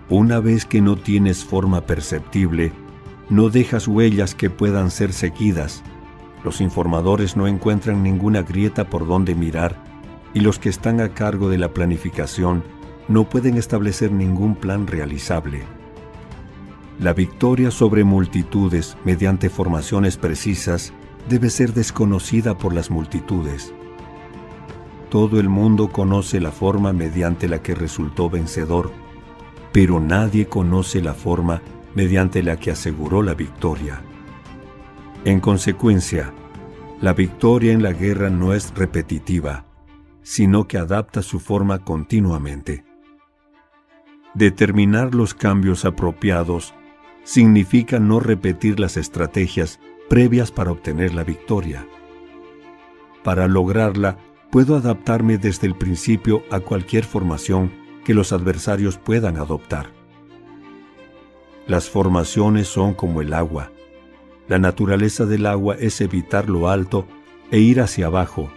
Una vez que no tienes forma perceptible, no dejas huellas que puedan ser seguidas. Los informadores no encuentran ninguna grieta por donde mirar, y los que están a cargo de la planificación no pueden establecer ningún plan realizable. La victoria sobre multitudes mediante formaciones precisas debe ser desconocida por las multitudes. Todo el mundo conoce la forma mediante la que resultó vencedor, pero nadie conoce la forma mediante la que aseguró la victoria. En consecuencia, La victoria en la guerra no es repetitiva, sino que adapta su forma continuamente. Determinar los cambios apropiados significa no repetir las estrategias previas para obtener la victoria. Para lograrla, puedo adaptarme desde el principio a cualquier formación que los adversarios puedan adoptar. Las formaciones son como el agua. La naturaleza del agua es evitar lo alto e ir hacia abajo.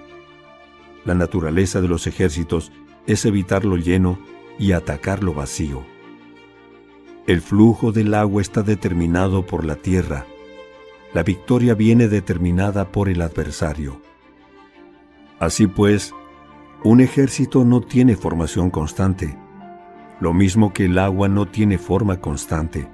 La naturaleza de los ejércitos es evitar lo lleno y atacar lo vacío. El flujo del agua está determinado por la tierra. La victoria viene determinada por el adversario. Así pues, un ejército no tiene formación constante, lo mismo que el agua no tiene forma constante.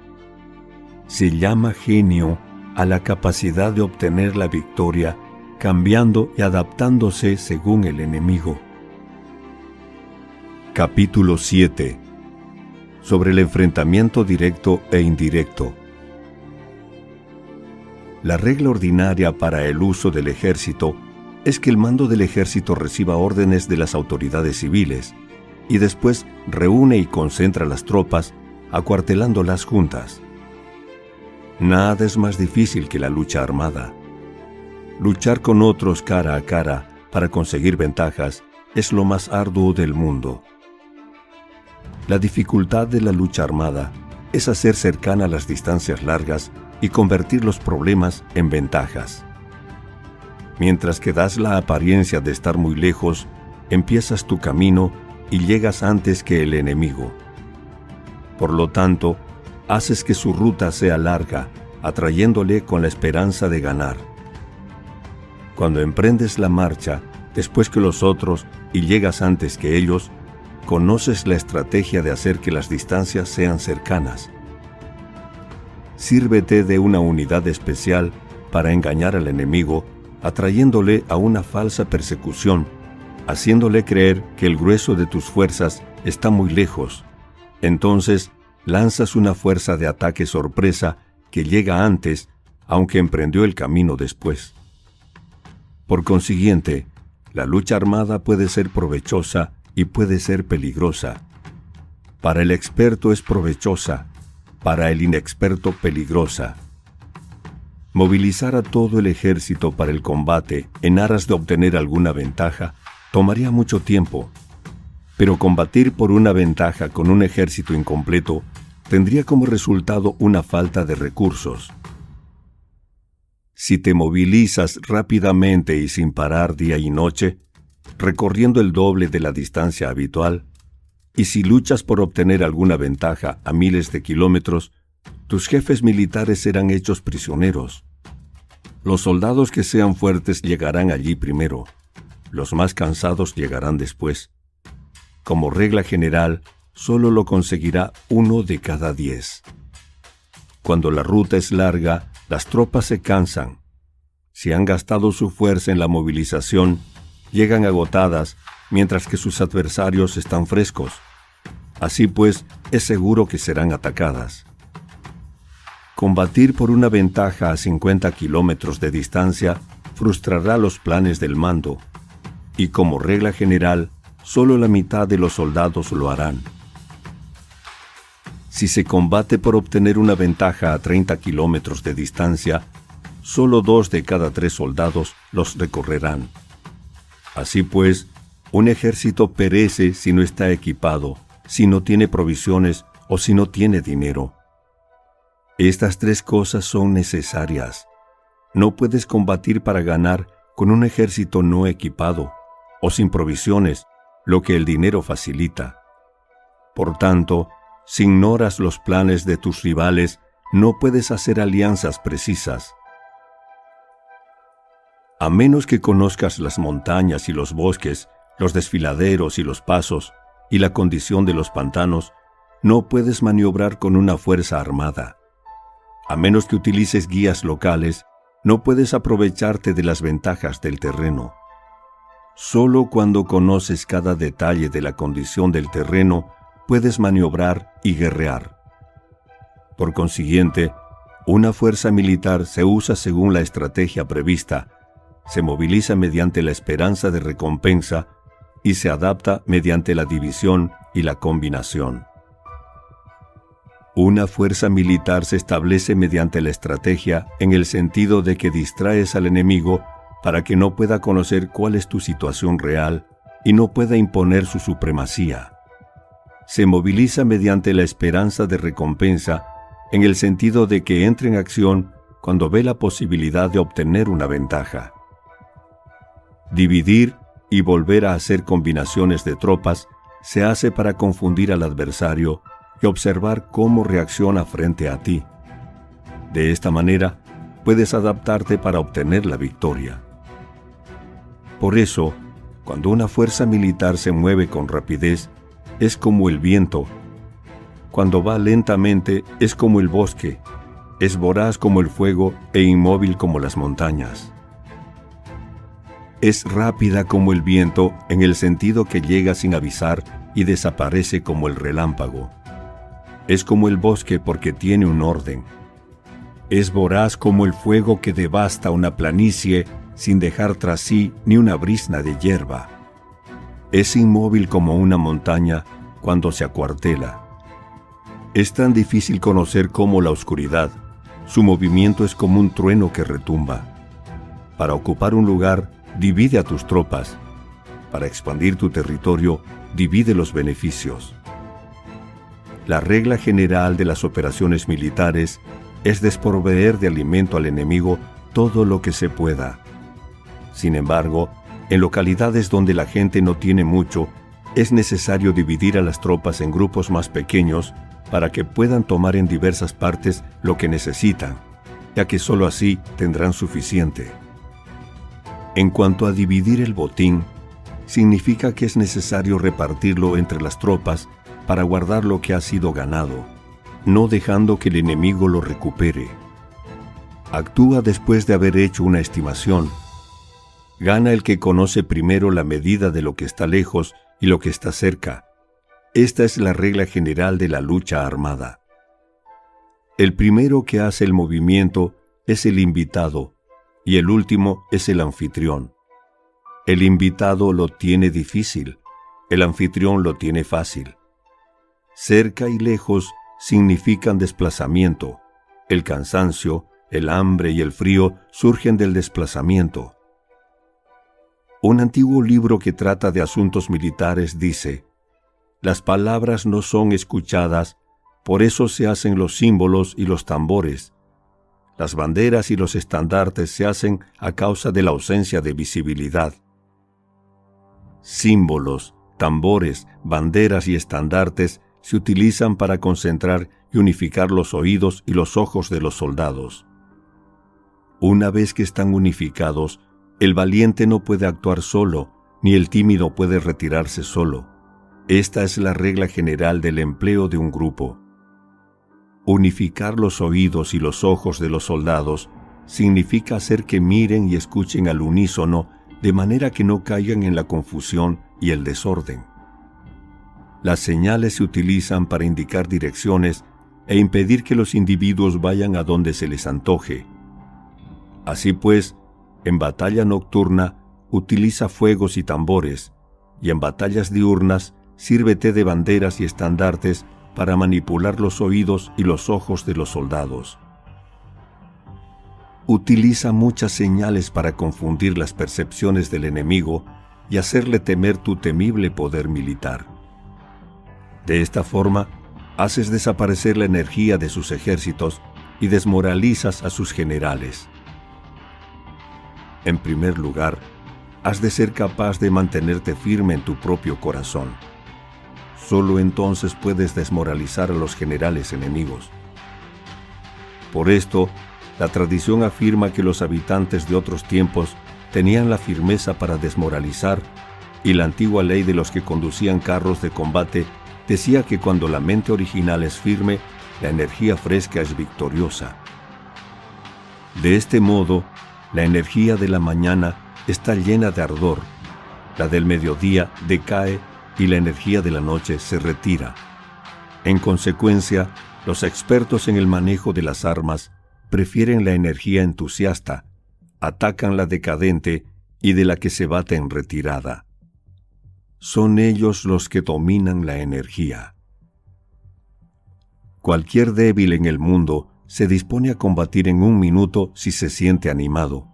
Se llama genio a la capacidad de obtener la victoria, cambiando y adaptándose según el enemigo. Capítulo 7. Sobre el enfrentamiento directo e indirecto. La regla ordinaria para el uso del ejército es que el mando del ejército reciba órdenes de las autoridades civiles y después reúne y concentra las tropas, acuartelándolas juntas. Nada es más difícil que la lucha armada. Luchar con otros cara a cara para conseguir ventajas es lo más arduo del mundo. La dificultad de la lucha armada es hacer cercana las distancias largas y convertir los problemas en ventajas. Mientras que das la apariencia de estar muy lejos, empiezas tu camino y llegas antes que el enemigo. Por lo tanto, haces que su ruta sea larga, atrayéndole con la esperanza de ganar. Cuando emprendes la marcha, después que los otros, y llegas antes que ellos, conoces la estrategia de hacer que las distancias sean cercanas. Sírvete de una unidad especial para engañar al enemigo, atrayéndole a una falsa persecución, haciéndole creer que el grueso de tus fuerzas está muy lejos. Entonces, lanzas una fuerza de ataque sorpresa que llega antes, aunque emprendió el camino después. Por consiguiente, la lucha armada puede ser provechosa y puede ser peligrosa. Para el experto es provechosa, para el inexperto peligrosa. Movilizar a todo el ejército para el combate en aras de obtener alguna ventaja tomaría mucho tiempo, pero combatir por una ventaja con un ejército incompleto tendría como resultado una falta de recursos. Si te movilizas rápidamente y sin parar día y noche, recorriendo el doble de la distancia habitual, y si luchas por obtener alguna ventaja a miles de kilómetros, tus jefes militares serán hechos prisioneros. Los soldados que sean fuertes llegarán allí primero, los más cansados llegarán después. Como regla general, solo lo conseguirá 1 de cada 10. Cuando la ruta es larga, las tropas se cansan. Si han gastado su fuerza en la movilización, llegan agotadas, mientras que sus adversarios están frescos. Así pues, es seguro que serán atacadas. Combatir por una ventaja a 50 kilómetros de distancia frustrará los planes del mando, y como regla general, solo la mitad de los soldados lo harán. Si se combate por obtener una ventaja a 30 kilómetros de distancia, solo 2 de cada 3 soldados los recorrerán. Así pues, un ejército perece si no está equipado, si no tiene provisiones o si no tiene dinero. Estas 3 cosas son necesarias. No puedes combatir para ganar con un ejército no equipado o sin provisiones, lo que el dinero facilita. Por tanto, si ignoras los planes de tus rivales, no puedes hacer alianzas precisas. A menos que conozcas las montañas y los bosques, los desfiladeros y los pasos, y la condición de los pantanos, no puedes maniobrar con una fuerza armada. A menos que utilices guías locales, no puedes aprovecharte de las ventajas del terreno. Solo cuando conoces cada detalle de la condición del terreno, puedes maniobrar y guerrear. Por consiguiente, una fuerza militar se usa según la estrategia prevista, se moviliza mediante la esperanza de recompensa y se adapta mediante la división y la combinación. Una fuerza militar se establece mediante la estrategia en el sentido de que distraes al enemigo para que no pueda conocer cuál es tu situación real y no pueda imponer su supremacía. Se moviliza mediante la esperanza de recompensa en el sentido de que entra en acción cuando ve la posibilidad de obtener una ventaja. Dividir y volver a hacer combinaciones de tropas se hace para confundir al adversario y observar cómo reacciona frente a ti. De esta manera, puedes adaptarte para obtener la victoria. Por eso, cuando una fuerza militar se mueve con rapidez, es como el viento. Cuando va lentamente, es como el bosque. Es voraz como el fuego e inmóvil como las montañas. Es rápida como el viento en el sentido que llega sin avisar y desaparece como el relámpago. Es como el bosque porque tiene un orden. Es voraz como el fuego que devasta una planicie sin dejar tras sí ni una brizna de hierba. Es inmóvil como una montaña cuando se acuartela. Es tan difícil conocer como la oscuridad. Su movimiento es como un trueno que retumba. Para ocupar un lugar, divide a tus tropas. Para expandir tu territorio, divide los beneficios. La regla general de las operaciones militares es desproveer de alimento al enemigo todo lo que se pueda. Sin embargo, en localidades donde la gente no tiene mucho, es necesario dividir a las tropas en grupos más pequeños para que puedan tomar en diversas partes lo que necesitan, ya que sólo así tendrán suficiente. En cuanto a dividir el botín, significa que es necesario repartirlo entre las tropas para guardar lo que ha sido ganado, no dejando que el enemigo lo recupere. Actúa después de haber hecho una estimación. Gana el que conoce primero la medida de lo que está lejos y lo que está cerca. Esta es la regla general de la lucha armada. El primero que hace el movimiento es el invitado y el último es el anfitrión. El invitado lo tiene difícil, el anfitrión lo tiene fácil. Cerca y lejos significan desplazamiento. El cansancio, el hambre y el frío surgen del desplazamiento. Un antiguo libro que trata de asuntos militares dice: las palabras no son escuchadas, por eso se hacen los símbolos y los tambores. Las banderas y los estandartes se hacen a causa de la ausencia de visibilidad. Símbolos, tambores, banderas y estandartes se utilizan para concentrar y unificar los oídos y los ojos de los soldados. Una vez que están unificados, el valiente no puede actuar solo, ni el tímido puede retirarse solo. Esta es la regla general del empleo de un grupo. Unificar los oídos y los ojos de los soldados significa hacer que miren y escuchen al unísono de manera que no caigan en la confusión y el desorden. Las señales se utilizan para indicar direcciones e impedir que los individuos vayan a donde se les antoje. Así pues, en batalla nocturna, utiliza fuegos y tambores, y en batallas diurnas, sírvete de banderas y estandartes para manipular los oídos y los ojos de los soldados. Utiliza muchas señales para confundir las percepciones del enemigo y hacerle temer tu temible poder militar. De esta forma, haces desaparecer la energía de sus ejércitos y desmoralizas a sus generales. En primer lugar, has de ser capaz de mantenerte firme en tu propio corazón. Solo entonces puedes desmoralizar a los generales enemigos. Por esto, la tradición afirma que los habitantes de otros tiempos tenían la firmeza para desmoralizar, y la antigua ley de los que conducían carros de combate decía que cuando la mente original es firme, la energía fresca es victoriosa. De este modo, la energía de la mañana está llena de ardor, la del mediodía decae y la energía de la noche se retira. En consecuencia, los expertos en el manejo de las armas prefieren la energía entusiasta, atacan la decadente y de la que se bate en retirada. Son ellos los que dominan la energía. Cualquier débil en el mundo se dispone a combatir en un minuto si se siente animado,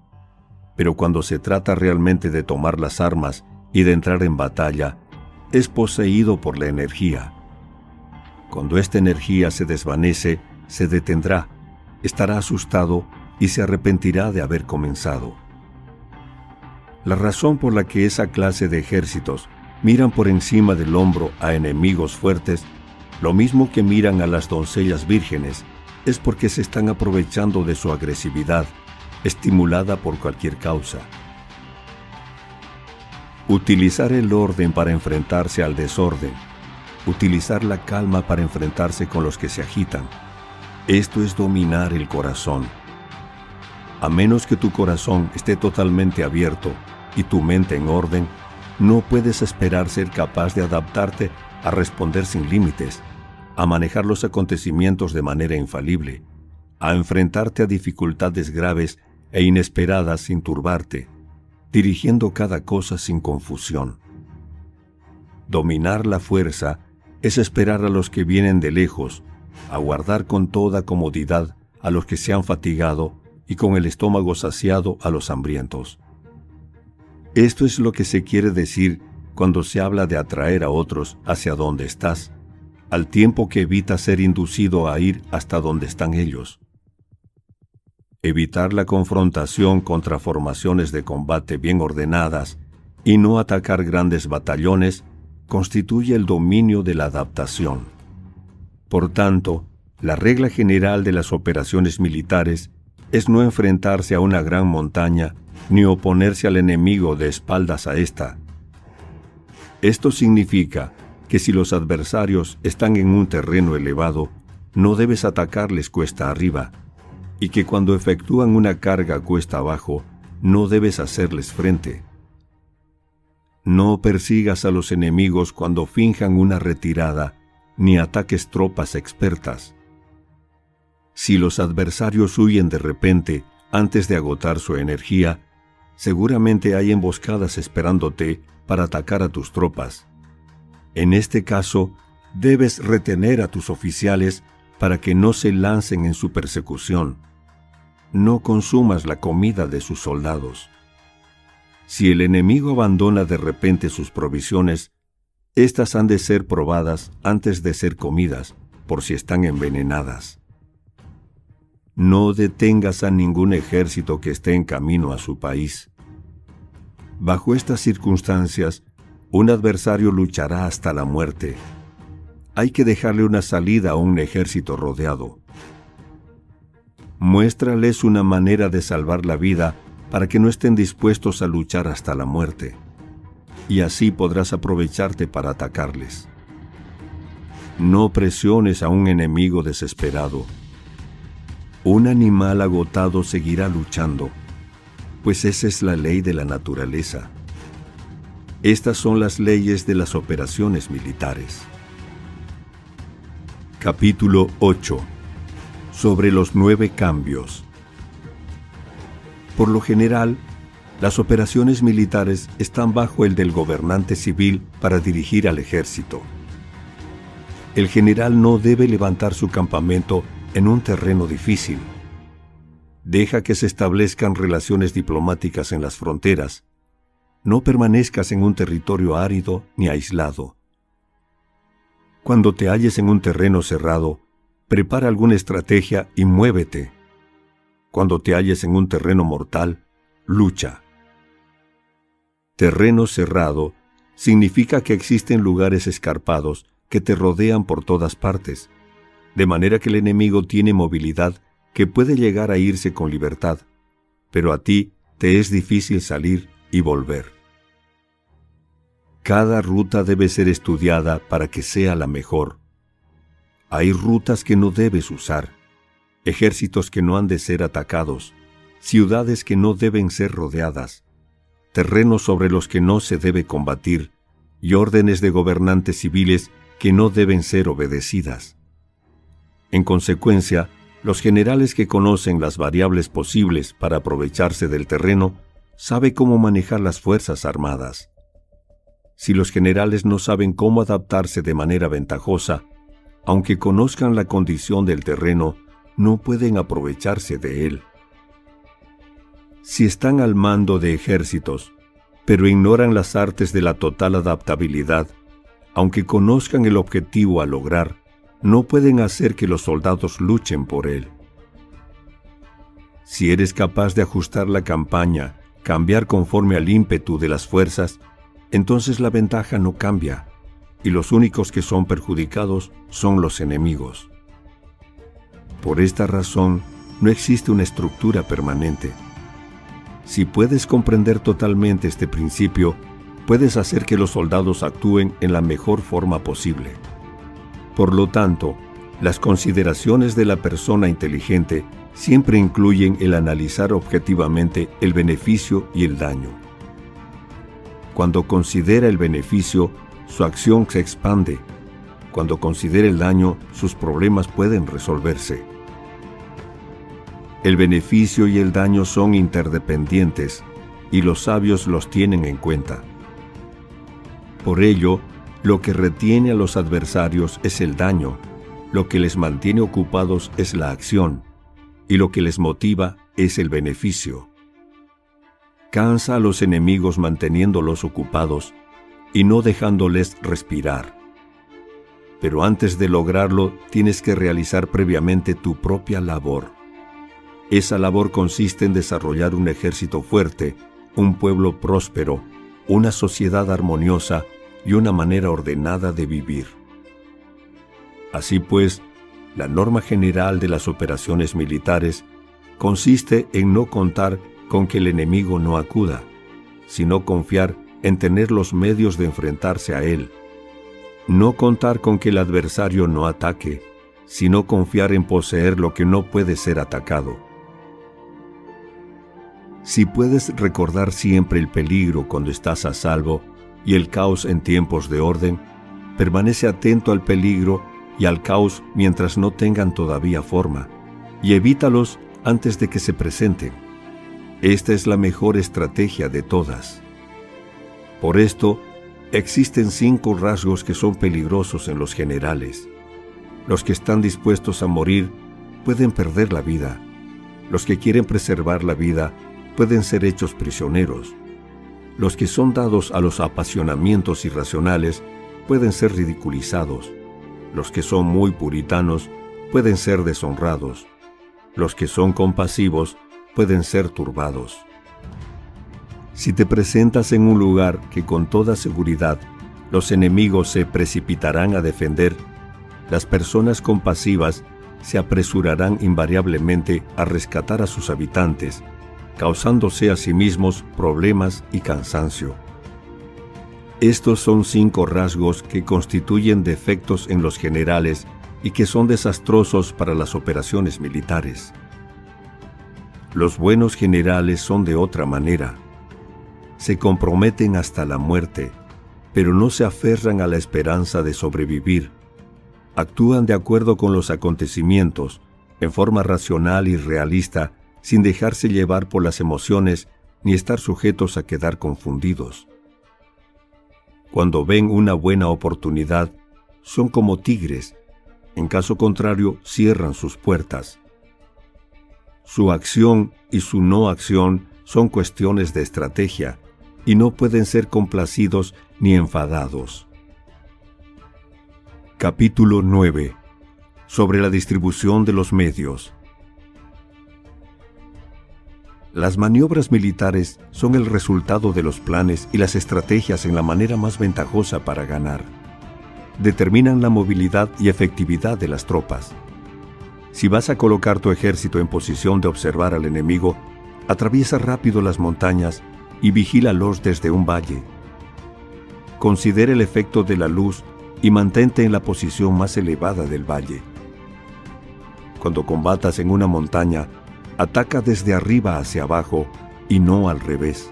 pero cuando se trata realmente de tomar las armas y de entrar en batalla, es poseído por la energía. Cuando esta energía se desvanece, se detendrá, estará asustado y se arrepentirá de haber comenzado. La razón por la que esa clase de ejércitos miran por encima del hombro a enemigos fuertes, lo mismo que miran a las doncellas vírgenes, es porque se están aprovechando de su agresividad, estimulada por cualquier causa. Utilizar el orden para enfrentarse al desorden, utilizar la calma para enfrentarse con los que se agitan, esto es dominar el corazón. A menos que tu corazón esté totalmente abierto y tu mente en orden, no puedes esperar ser capaz de adaptarte a responder sin límites, a manejar los acontecimientos de manera infalible, a enfrentarte a dificultades graves e inesperadas sin turbarte, dirigiendo cada cosa sin confusión. Dominar la fuerza es esperar a los que vienen de lejos, aguardar con toda comodidad a los que se han fatigado y con el estómago saciado a los hambrientos. Esto es lo que se quiere decir cuando se habla de atraer a otros hacia donde estás, al tiempo que evitas ser inducido a ir hasta donde están ellos. Evitar la confrontación contra formaciones de combate bien ordenadas y no atacar grandes batallones constituye el dominio de la adaptación. Por tanto, la regla general de las operaciones militares es no enfrentarse a una gran montaña ni oponerse al enemigo de espaldas a ésta. Esto significa que si los adversarios están en un terreno elevado, no debes atacarles cuesta arriba, y que cuando efectúan una carga cuesta abajo, no debes hacerles frente. No persigas a los enemigos cuando finjan una retirada, ni ataques tropas expertas. Si los adversarios huyen de repente antes de agotar su energía, seguramente hay emboscadas esperándote para atacar a tus tropas. En este caso, debes retener a tus oficiales para que no se lancen en su persecución. No consumas la comida de sus soldados. Si el enemigo abandona de repente sus provisiones, éstas han de ser probadas antes de ser comidas, por si están envenenadas. No detengas a ningún ejército que esté en camino a su país. Bajo estas circunstancias, un adversario luchará hasta la muerte. Hay que dejarle una salida a un ejército rodeado. Muéstrales una manera de salvar la vida para que no estén dispuestos a luchar hasta la muerte, y así podrás aprovecharte para atacarles. No presiones a un enemigo desesperado. Un animal agotado seguirá luchando, pues esa es la ley de la naturaleza. Estas son las leyes de las operaciones militares. Capítulo 8. Sobre los 9 cambios. Por lo general, las operaciones militares están bajo el del gobernante civil para dirigir al ejército. El general no debe levantar su campamento en un terreno difícil. Deja que se establezcan relaciones diplomáticas en las fronteras. No permanezcas en un territorio árido ni aislado. Cuando te halles en un terreno cerrado, prepara alguna estrategia y muévete. Cuando te halles en un terreno mortal, lucha. Terreno cerrado significa que existen lugares escarpados que te rodean por todas partes, de manera que el enemigo tiene movilidad que puede llegar a irse con libertad, pero a ti te es difícil salir y volver. Cada ruta debe ser estudiada para que sea la mejor. Hay rutas que no debes usar, ejércitos que no han de ser atacados, ciudades que no deben ser rodeadas, terrenos sobre los que no se debe combatir y órdenes de gobernantes civiles que no deben ser obedecidas. En consecuencia, Los generales que conocen las variables posibles para aprovecharse del terreno saben cómo manejar las fuerzas armadas. Si los generales no saben cómo adaptarse de manera ventajosa, aunque conozcan la condición del terreno, no pueden aprovecharse de él. Si están al mando de ejércitos, pero ignoran las artes de la total adaptabilidad, aunque conozcan el objetivo a lograr, no pueden hacer que los soldados luchen por él. Si eres capaz de ajustar la campaña, cambiar conforme al ímpetu de las fuerzas, entonces la ventaja no cambia, y los únicos que son perjudicados son los enemigos. Por esta razón, no existe una estructura permanente. Si puedes comprender totalmente este principio, puedes hacer que los soldados actúen en la mejor forma posible. Por lo tanto, las consideraciones de la persona inteligente siempre incluyen el analizar objetivamente el beneficio y el daño. Cuando considera el beneficio, su acción se expande. Cuando considera el daño, sus problemas pueden resolverse. El beneficio y el daño son interdependientes, y los sabios los tienen en cuenta. Por ello, lo que retiene a los adversarios es el daño, lo que les mantiene ocupados es la acción, y lo que les motiva es el beneficio. Cansa a los enemigos manteniéndolos ocupados y no dejándoles respirar. Pero antes de lograrlo, tienes que realizar previamente tu propia labor. Esa labor consiste en desarrollar un ejército fuerte, un pueblo próspero, una sociedad armoniosa y una manera ordenada de vivir. Así pues, la norma general de las operaciones militares consiste en no contar con que el enemigo no acuda, sino confiar en tener los medios de enfrentarse a él. No contar con que el adversario no ataque, sino confiar en poseer lo que no puede ser atacado. Si puedes recordar siempre el peligro cuando estás a salvo y el caos en tiempos de orden, permanece atento al peligro y al caos mientras no tengan todavía forma, y evítalos antes de que se presenten. Esta es la mejor estrategia de todas. Por esto, existen 5 rasgos que son peligrosos en los generales. Los que están dispuestos a morir pueden perder la vida. Los que quieren preservar la vida pueden ser hechos prisioneros. Los que son dados a los apasionamientos irracionales pueden ser ridiculizados. Los que son muy puritanos pueden ser deshonrados. Los que son compasivos pueden ser turbados. Si te presentas en un lugar que con toda seguridad los enemigos se precipitarán a defender, las personas compasivas se apresurarán invariablemente a rescatar a sus habitantes, causándose a sí mismos problemas y cansancio. Estos son 5 rasgos que constituyen defectos en los generales y que son desastrosos para las operaciones militares. Los buenos generales son de otra manera. Se comprometen hasta la muerte, pero no se aferran a la esperanza de sobrevivir. Actúan de acuerdo con los acontecimientos, en forma racional y realista, sin dejarse llevar por las emociones ni estar sujetos a quedar confundidos. Cuando ven una buena oportunidad, son como tigres, en caso contrario cierran sus puertas. Su acción y su no acción son cuestiones de estrategia y no pueden ser complacidos ni enfadados. Capítulo 9. Sobre la distribución de los medios. Las maniobras militares son el resultado de los planes y las estrategias en la manera más ventajosa para ganar. Determinan la movilidad y efectividad de las tropas. Si vas a colocar tu ejército en posición de observar al enemigo, atraviesa rápido las montañas y vigílalos desde un valle. Considera el efecto de la luz y mantente en la posición más elevada del valle. Cuando combatas en una montaña, ataca desde arriba hacia abajo y no al revés.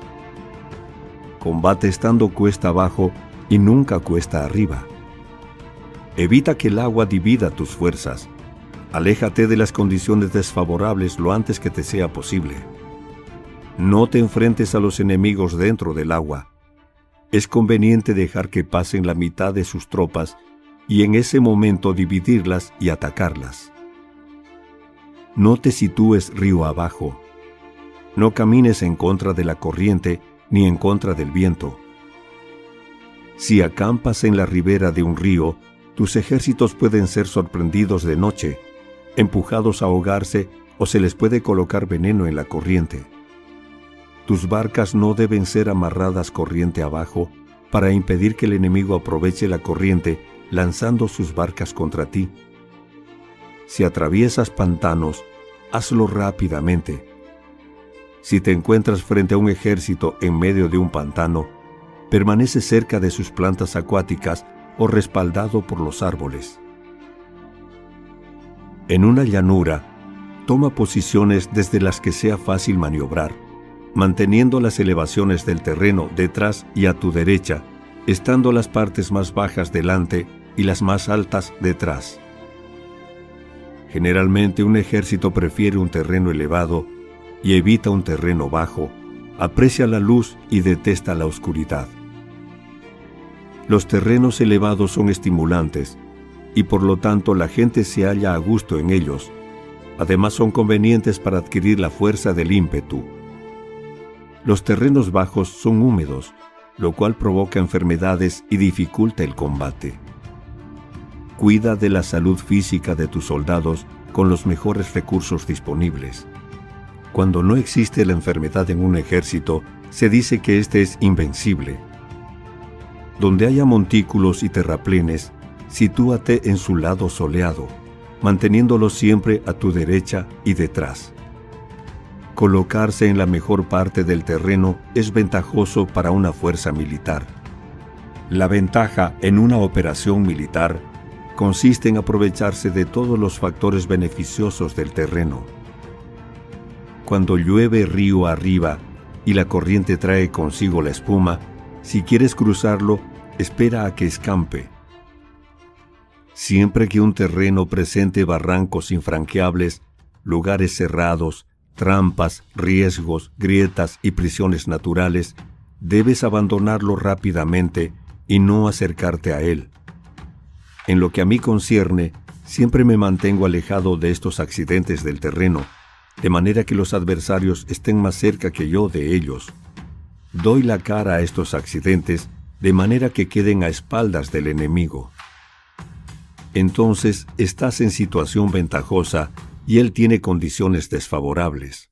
Combate estando cuesta abajo y nunca cuesta arriba. Evita que el agua divida tus fuerzas. Aléjate de las condiciones desfavorables lo antes que te sea posible. No te enfrentes a los enemigos dentro del agua. Es conveniente dejar que pasen la mitad de sus tropas y en ese momento dividirlas y atacarlas. No te sitúes río abajo. No camines en contra de la corriente ni en contra del viento. Si acampas en la ribera de un río, tus ejércitos pueden ser sorprendidos de noche, empujados a ahogarse o se les puede colocar veneno en la corriente. Tus barcas no deben ser amarradas corriente abajo para impedir que el enemigo aproveche la corriente lanzando sus barcas contra ti. Si atraviesas pantanos, hazlo rápidamente. Si te encuentras frente a un ejército en medio de un pantano, permanece cerca de sus plantas acuáticas o respaldado por los árboles. En una llanura, toma posiciones desde las que sea fácil maniobrar, manteniendo las elevaciones del terreno detrás y a tu derecha, estando las partes más bajas delante y las más altas detrás. Generalmente un ejército prefiere un terreno elevado y evita un terreno bajo, aprecia la luz y detesta la oscuridad. Los terrenos elevados son estimulantes y por lo tanto la gente se halla a gusto en ellos. Además son convenientes para adquirir la fuerza del ímpetu. Los terrenos bajos son húmedos, lo cual provoca enfermedades y dificulta el combate. Cuida de la salud física de tus soldados con los mejores recursos disponibles. Cuando no existe la enfermedad en un ejército, se dice que éste es invencible. Donde haya montículos y terraplenes, sitúate en su lado soleado, manteniéndolo siempre a tu derecha y detrás. Colocarse en la mejor parte del terreno es ventajoso para una fuerza militar. La ventaja en una operación militar consiste en aprovecharse de todos los factores beneficiosos del terreno. Cuando llueve río arriba y la corriente trae consigo la espuma, si quieres cruzarlo, espera a que escampe. Siempre que un terreno presente barrancos infranqueables, lugares cerrados, trampas, riesgos, grietas y prisiones naturales, debes abandonarlo rápidamente y no acercarte a él. En lo que a mí concierne, siempre me mantengo alejado de estos accidentes del terreno, de manera que los adversarios estén más cerca que yo de ellos. Doy la cara a estos accidentes de manera que queden a espaldas del enemigo. Entonces estás en situación ventajosa y él tiene condiciones desfavorables.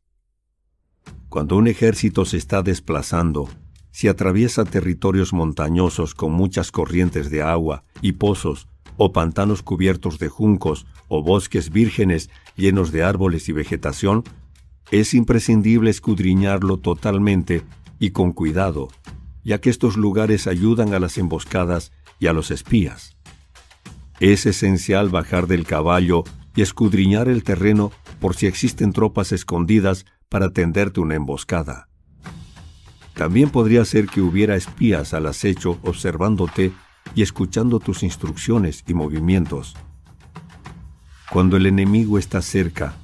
Cuando un ejército se está desplazando, si atraviesa territorios montañosos con muchas corrientes de agua y pozos, o pantanos cubiertos de juncos, o bosques vírgenes llenos de árboles y vegetación, es imprescindible escudriñarlo totalmente y con cuidado, ya que estos lugares ayudan a las emboscadas y a los espías. Es esencial bajar del caballo y escudriñar el terreno por si existen tropas escondidas para tenderte una emboscada. También podría ser que hubiera espías al acecho observándote y escuchando tus instrucciones y movimientos. Cuando el enemigo está cerca,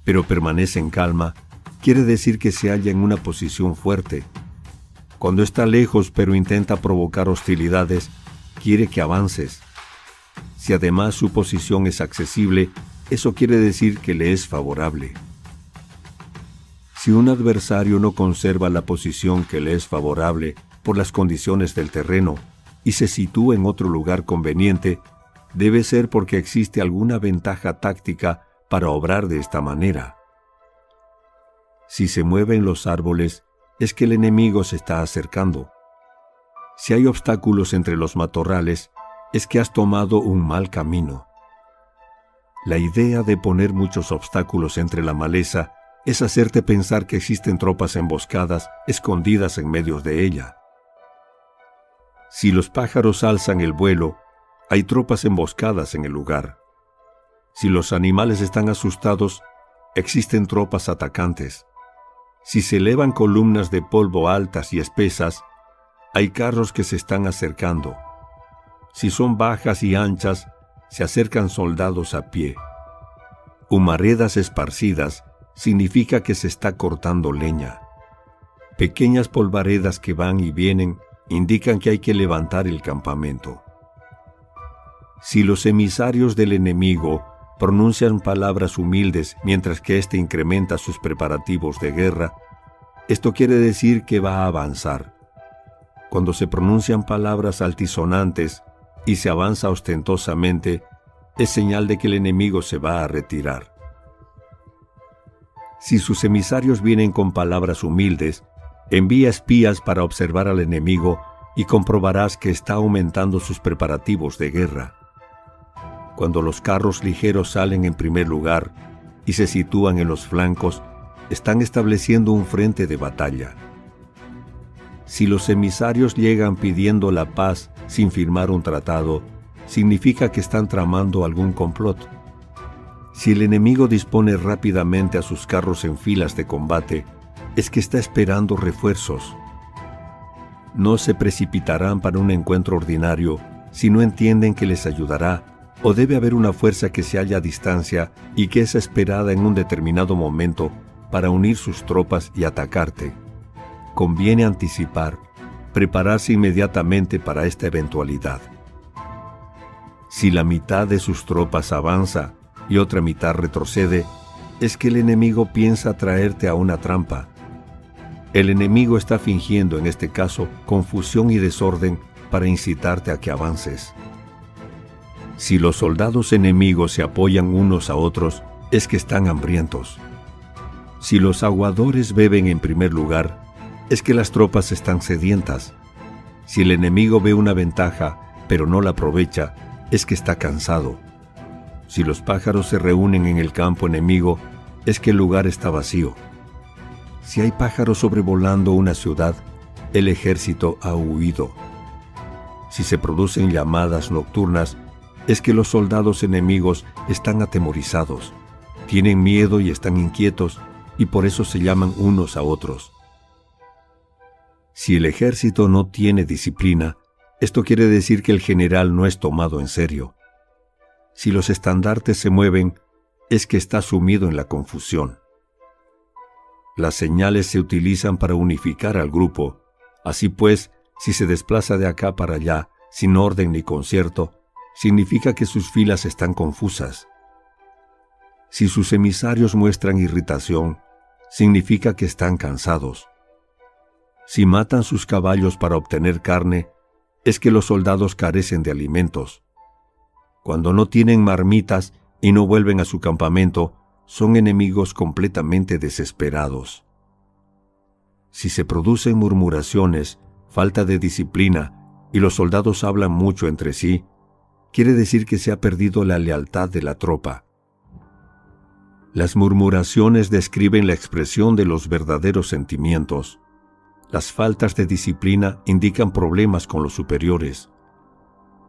pero permanece en calma, quiere decir que se halla en una posición fuerte. Cuando está lejos pero intenta provocar hostilidades, quiere que avances. Si además su posición es accesible, eso quiere decir que le es favorable. Si un adversario no conserva la posición que le es favorable por las condiciones del terreno y se sitúa en otro lugar conveniente, debe ser porque existe alguna ventaja táctica para obrar de esta manera. Si se mueven los árboles, es que el enemigo se está acercando. Si hay obstáculos entre los matorrales, es que has tomado un mal camino. La idea de poner muchos obstáculos entre la maleza es hacerte pensar que existen tropas emboscadas escondidas en medio de ella. Si los pájaros alzan el vuelo, hay tropas emboscadas en el lugar. Si los animales están asustados, existen tropas atacantes. Si se elevan columnas de polvo altas y espesas, hay carros que se están acercando. Si son bajas y anchas, se acercan soldados a pie. Humaredas esparcidas significa que se está cortando leña. Pequeñas polvaredas que van y vienen indican que hay que levantar el campamento. Si los emisarios del enemigo pronuncian palabras humildes mientras que éste incrementa sus preparativos de guerra, esto quiere decir que va a avanzar. Cuando se pronuncian palabras altisonantes y se avanza ostentosamente, es señal de que el enemigo se va a retirar. Si sus emisarios vienen con palabras humildes, envía espías para observar al enemigo y comprobarás que está aumentando sus preparativos de guerra. Cuando los carros ligeros salen en primer lugar y se sitúan en los flancos, están estableciendo un frente de batalla. Si los emisarios llegan pidiendo la paz sin firmar un tratado, significa que están tramando algún complot. Si el enemigo dispone rápidamente a sus carros en filas de combate, es que está esperando refuerzos. No se precipitarán para un encuentro ordinario si no entienden que les ayudará, o debe haber una fuerza que se halla a distancia y que es esperada en un determinado momento para unir sus tropas y atacarte. Conviene anticipar, prepararse inmediatamente para esta eventualidad. Si la mitad de sus tropas avanza y otra mitad retrocede, es que el enemigo piensa traerte a una trampa. El enemigo está fingiendo, en este caso, confusión y desorden para incitarte a que avances. Si los soldados enemigos se apoyan unos a otros, es que están hambrientos. Si los aguadores beben en primer lugar, es que las tropas están sedientas. Si el enemigo ve una ventaja, pero no la aprovecha, es que está cansado. Si los pájaros se reúnen en el campo enemigo, es que el lugar está vacío. Si hay pájaros sobrevolando una ciudad, el ejército ha huido. Si se producen llamadas nocturnas, es que los soldados enemigos están atemorizados, tienen miedo y están inquietos, y por eso se llaman unos a otros. Si el ejército no tiene disciplina, esto quiere decir que el general no es tomado en serio. Si los estandartes se mueven, es que está sumido en la confusión. Las señales se utilizan para unificar al grupo. Así pues, si se desplaza de acá para allá, sin orden ni concierto, significa que sus filas están confusas. Si sus emisarios muestran irritación, significa que están cansados. Si matan sus caballos para obtener carne, es que los soldados carecen de alimentos. Cuando no tienen marmitas y no vuelven a su campamento, son enemigos completamente desesperados. Si se producen murmuraciones, falta de disciplina y los soldados hablan mucho entre sí, quiere decir que se ha perdido la lealtad de la tropa. Las murmuraciones describen la expresión de los verdaderos sentimientos. Las faltas de disciplina indican problemas con los superiores.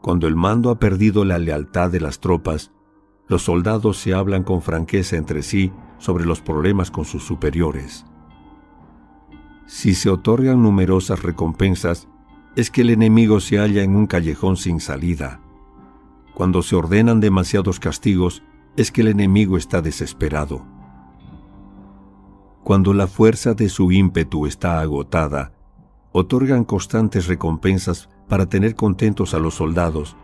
Cuando el mando ha perdido la lealtad de las tropas, los soldados se hablan con franqueza entre sí sobre los problemas con sus superiores. Si se otorgan numerosas recompensas, es que el enemigo se halla en un callejón sin salida. Cuando se ordenan demasiados castigos, es que el enemigo está desesperado. Cuando la fuerza de su ímpetu está agotada, otorgan constantes recompensas para tener contentos a los soldados,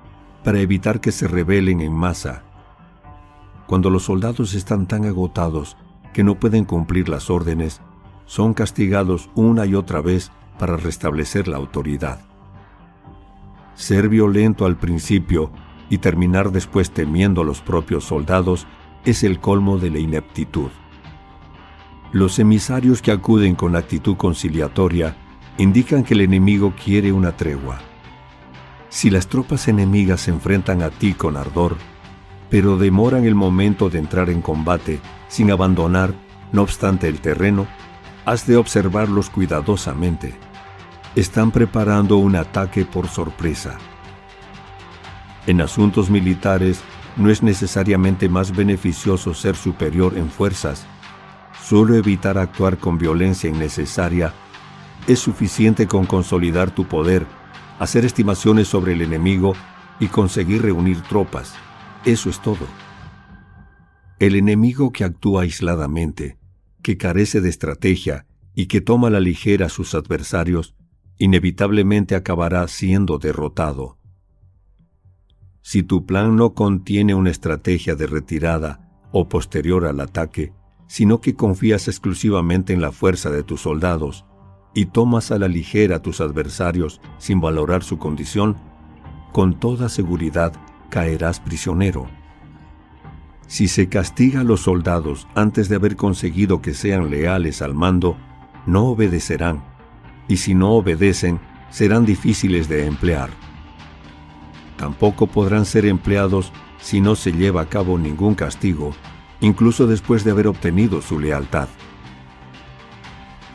para evitar que se rebelen en masa. Cuando los soldados están tan agotados que no pueden cumplir las órdenes, son castigados una y otra vez para restablecer la autoridad. Ser violento al principio y terminar después temiendo a los propios soldados es el colmo de la ineptitud. Los emisarios que acuden con actitud conciliatoria indican que el enemigo quiere una tregua. Si las tropas enemigas se enfrentan a ti con ardor, pero demoran el momento de entrar en combate sin abandonar, no obstante, el terreno, has de observarlos cuidadosamente. Están preparando un ataque por sorpresa. En asuntos militares, no es necesariamente más beneficioso ser superior en fuerzas. Solo evitar actuar con violencia innecesaria. Es suficiente con consolidar tu poder, hacer estimaciones sobre el enemigo y conseguir reunir tropas. Eso es todo. El enemigo que actúa aisladamente, que carece de estrategia y que toma a la ligera a sus adversarios, inevitablemente acabará siendo derrotado. Si tu plan no contiene una estrategia de retirada o posterior al ataque, sino que confías exclusivamente en la fuerza de tus soldados y tomas a la ligera a tus adversarios sin valorar su condición, con toda seguridad caerás prisionero. Si se castiga a los soldados antes de haber conseguido que sean leales al mando, no obedecerán, y si no obedecen, serán difíciles de emplear. Tampoco podrán ser empleados si no se lleva a cabo ningún castigo, incluso después de haber obtenido su lealtad.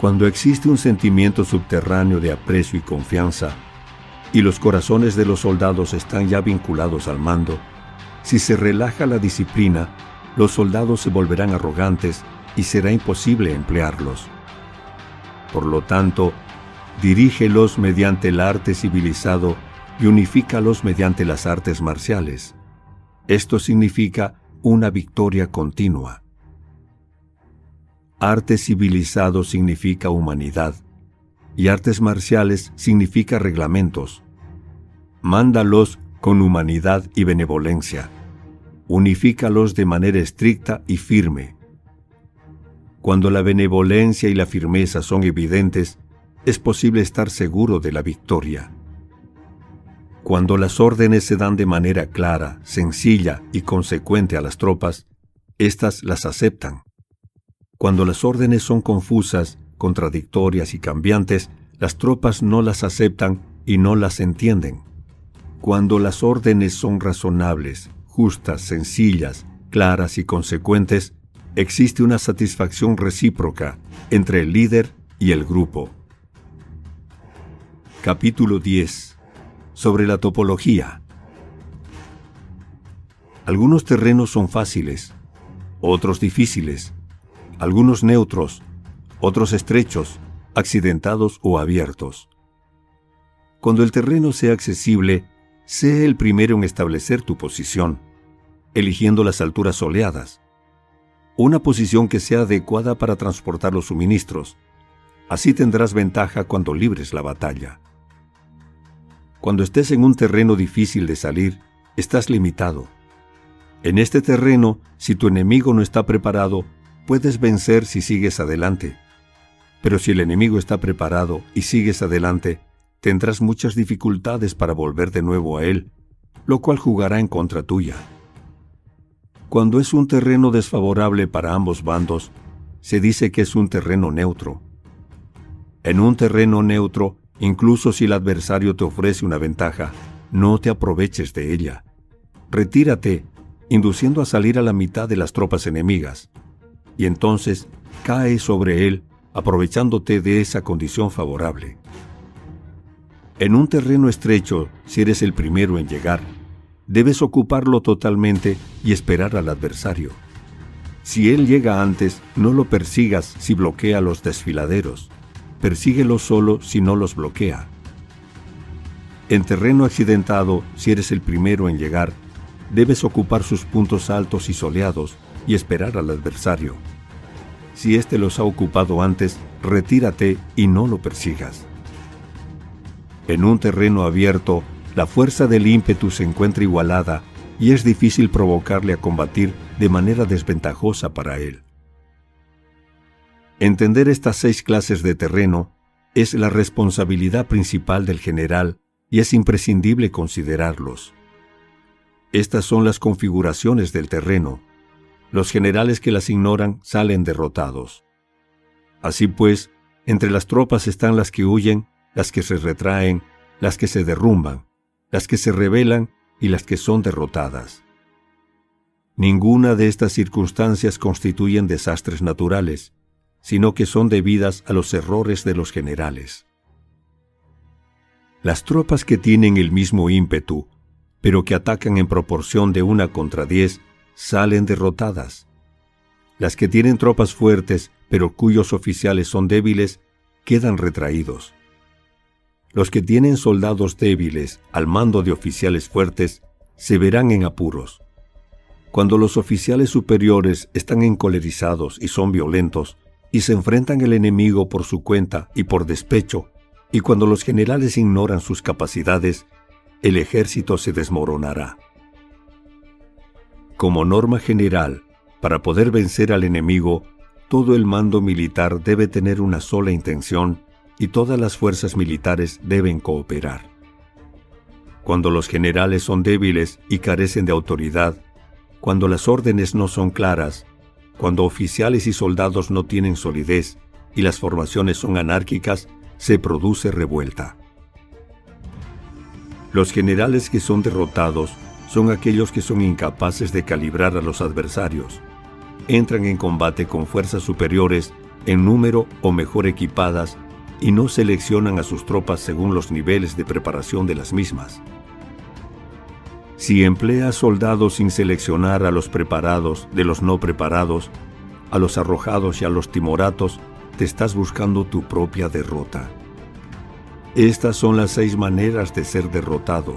Cuando existe un sentimiento subterráneo de aprecio y confianza, y los corazones de los soldados están ya vinculados al mando, si se relaja la disciplina, los soldados se volverán arrogantes y será imposible emplearlos. Por lo tanto, dirígelos mediante el arte civilizado y unifícalos mediante las artes marciales. Esto significa una victoria continua. Arte civilizado significa humanidad, y artes marciales significa reglamentos. Mándalos con humanidad y benevolencia. Unifícalos de manera estricta y firme. Cuando la benevolencia y la firmeza son evidentes, es posible estar seguro de la victoria. Cuando las órdenes se dan de manera clara, sencilla y consecuente a las tropas, éstas las aceptan. Cuando las órdenes son confusas, contradictorias y cambiantes, las tropas no las aceptan y no las entienden. Cuando las órdenes son razonables, justas, sencillas, claras y consecuentes, existe una satisfacción recíproca entre el líder y el grupo. Capítulo 10. Sobre la topología. Algunos terrenos son fáciles, otros difíciles, algunos neutros, otros estrechos, accidentados o abiertos. Cuando el terreno sea accesible, sé el primero en establecer tu posición, eligiendo las alturas soleadas. Una posición que sea adecuada para transportar los suministros. Así tendrás ventaja cuando libres la batalla. Cuando estés en un terreno difícil de salir, estás limitado. En este terreno, si tu enemigo no está preparado, puedes vencer si sigues adelante. Pero si el enemigo está preparado y sigues adelante, tendrás muchas dificultades para volver de nuevo a él, lo cual jugará en contra tuya. Cuando es un terreno desfavorable para ambos bandos, se dice que es un terreno neutro. En un terreno neutro, incluso si el adversario te ofrece una ventaja, no te aproveches de ella. Retírate, induciendo a salir a la mitad de las tropas enemigas, y entonces cae sobre él, aprovechándote de esa condición favorable. En un terreno estrecho, si eres el primero en llegar, debes ocuparlo totalmente y esperar al adversario. Si él llega antes, no lo persigas si bloquea los desfiladeros. Persíguelo solo si no los bloquea. En terreno accidentado, si eres el primero en llegar, debes ocupar sus puntos altos y soleados y esperar al adversario. Si éste los ha ocupado antes, retírate y no lo persigas. En un terreno abierto, la fuerza del ímpetu se encuentra igualada y es difícil provocarle a combatir de manera desventajosa para él. Entender estas 6 clases de terreno es la responsabilidad principal del general y es imprescindible considerarlos. Estas son las configuraciones del terreno. Los generales que las ignoran salen derrotados. Así pues, entre las tropas están las que huyen, las que se retraen, las que se derrumban, las que se rebelan y las que son derrotadas. Ninguna de estas circunstancias constituyen desastres naturales, sino que son debidas a los errores de los generales. Las tropas que tienen el mismo ímpetu, pero que atacan en proporción de 1 contra 10, salen derrotadas. Las que tienen tropas fuertes, pero cuyos oficiales son débiles, quedan retraídos. Los que tienen soldados débiles al mando de oficiales fuertes se verán en apuros. Cuando los oficiales superiores están encolerizados y son violentos, y se enfrentan al enemigo por su cuenta y por despecho, y cuando los generales ignoran sus capacidades, el ejército se desmoronará. Como norma general, para poder vencer al enemigo, todo el mando militar debe tener una sola intención y todas las fuerzas militares deben cooperar. Cuando los generales son débiles y carecen de autoridad, cuando las órdenes no son claras, cuando oficiales y soldados no tienen solidez y las formaciones son anárquicas, se produce revuelta. Los generales que son derrotados son aquellos que son incapaces de calibrar a los adversarios. Entran en combate con fuerzas superiores en número o mejor equipadas y no seleccionan a sus tropas según los niveles de preparación de las mismas. Si empleas soldados sin seleccionar a los preparados de los no preparados, a los arrojados y a los timoratos, te estás buscando tu propia derrota. Estas son las 6 maneras de ser derrotado.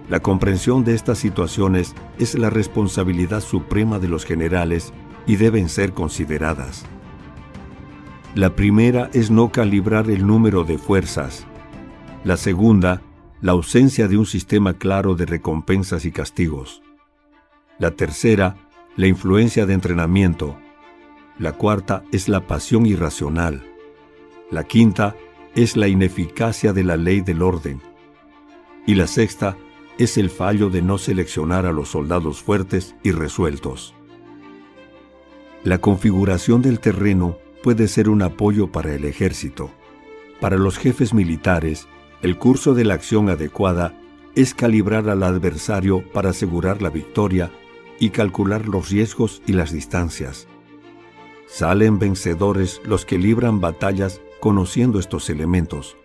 La comprensión de estas situaciones es la responsabilidad suprema de los generales y deben ser consideradas. La primera es no calibrar el número de fuerzas. La segunda, la ausencia de un sistema claro de recompensas y castigos. La tercera, la influencia de entrenamiento. La cuarta es la pasión irracional. La quinta es la ineficacia de la ley del orden. Y la sexta es el fallo de no seleccionar a los soldados fuertes y resueltos. La configuración del terreno puede ser un apoyo para el ejército. Para los jefes militares, el curso de la acción adecuada es calibrar al adversario para asegurar la victoria y calcular los riesgos y las distancias. Salen vencedores los que libran batallas conociendo estos elementos.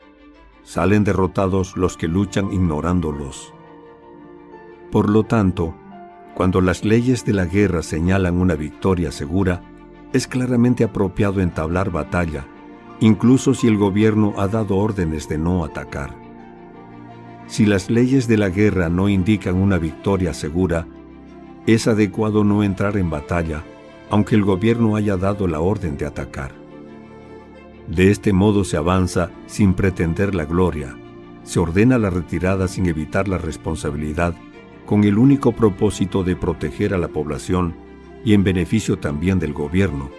Salen derrotados los que luchan ignorándolos. Por lo tanto, cuando las leyes de la guerra señalan una victoria segura, es claramente apropiado entablar batalla, incluso si el gobierno ha dado órdenes de no atacar. Si las leyes de la guerra no indican una victoria segura, es adecuado no entrar en batalla, aunque el gobierno haya dado la orden de atacar. De este modo se avanza sin pretender la gloria, se ordena la retirada sin evitar la responsabilidad, con el único propósito de proteger a la población y en beneficio también del gobierno.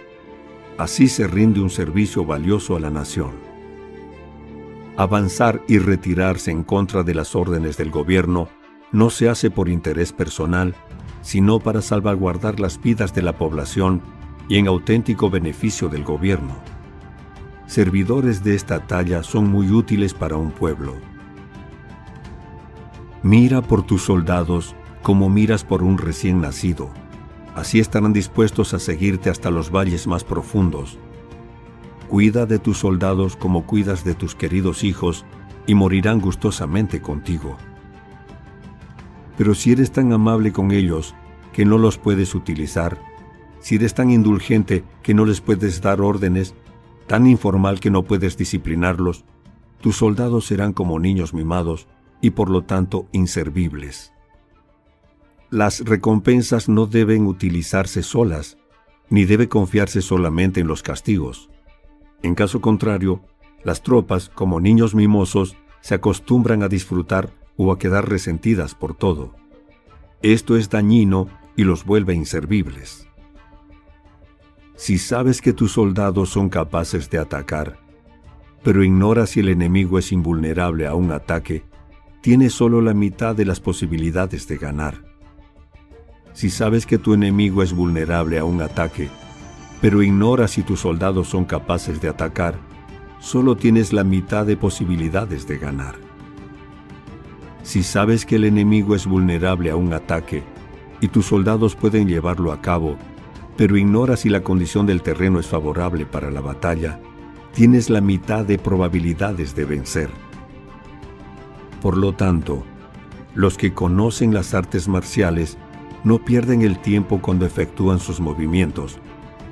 Así se rinde un servicio valioso a la nación. Avanzar y retirarse en contra de las órdenes del gobierno no se hace por interés personal, sino para salvaguardar las vidas de la población y en auténtico beneficio del gobierno. Servidores de esta talla son muy útiles para un pueblo. Mira por tus soldados como miras por un recién nacido. Así estarán dispuestos a seguirte hasta los valles más profundos. Cuida de tus soldados como cuidas de tus queridos hijos y morirán gustosamente contigo. Pero si eres tan amable con ellos que no los puedes utilizar, si eres tan indulgente que no les puedes dar órdenes, tan informal que no puedes disciplinarlos, tus soldados serán como niños mimados y por lo tanto inservibles. Las recompensas no deben utilizarse solas, ni debe confiarse solamente en los castigos. En caso contrario, las tropas, como niños mimosos, se acostumbran a disfrutar o a quedar resentidas por todo. Esto es dañino y los vuelve inservibles. Si sabes que tus soldados son capaces de atacar, pero ignoras si el enemigo es invulnerable a un ataque, tienes solo la mitad de las posibilidades de ganar. Si sabes que tu enemigo es vulnerable a un ataque, pero ignoras si tus soldados son capaces de atacar, solo tienes la mitad de posibilidades de ganar. Si sabes que el enemigo es vulnerable a un ataque y tus soldados pueden llevarlo a cabo, pero ignoras si la condición del terreno es favorable para la batalla, tienes la mitad de probabilidades de vencer. Por lo tanto, los que conocen las artes marciales no pierden el tiempo cuando efectúan sus movimientos,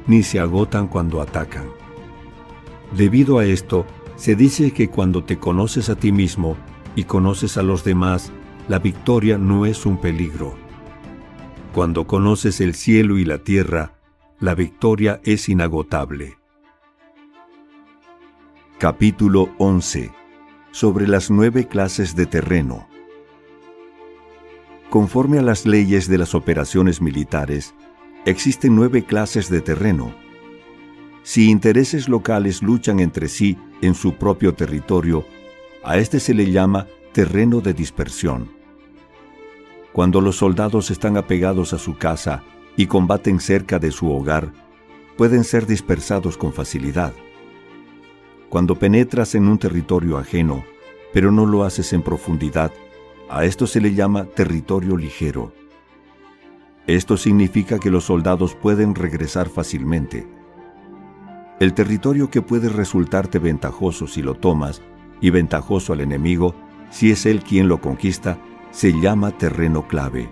ni se agotan cuando atacan. Debido a esto, se dice que cuando te conoces a ti mismo y conoces a los demás, la victoria no es un peligro. Cuando conoces el cielo y la tierra, la victoria es inagotable. Capítulo 11. Sobre las 9 clases de terreno. Conforme a las leyes de las operaciones militares, existen 9 clases de terreno. Si intereses locales luchan entre sí en su propio territorio, a este se le llama terreno de dispersión. Cuando los soldados están apegados a su casa y combaten cerca de su hogar, pueden ser dispersados con facilidad. Cuando penetras en un territorio ajeno, pero no lo haces en profundidad, a esto se le llama territorio ligero. Esto significa que los soldados pueden regresar fácilmente. El territorio que puede resultarte ventajoso si lo tomas y ventajoso al enemigo, si es él quien lo conquista, se llama terreno clave.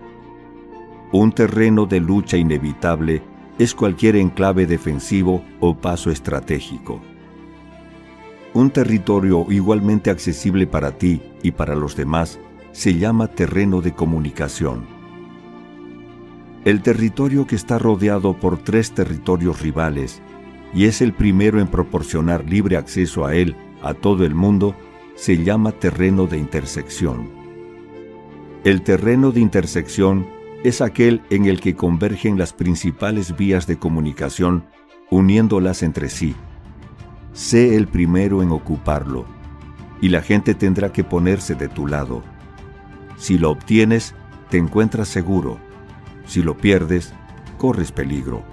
Un terreno de lucha inevitable es cualquier enclave defensivo o paso estratégico. Un territorio igualmente accesible para ti y para los demás se llama terreno de comunicación. El territorio que está rodeado por 3 territorios rivales y es el primero en proporcionar libre acceso a él a todo el mundo se llama terreno de intersección. El terreno de intersección es aquel en el que convergen las principales vías de comunicación, uniéndolas entre sí. Sé el primero en ocuparlo, y la gente tendrá que ponerse de tu lado. Si lo obtienes, te encuentras seguro. Si lo pierdes, corres peligro.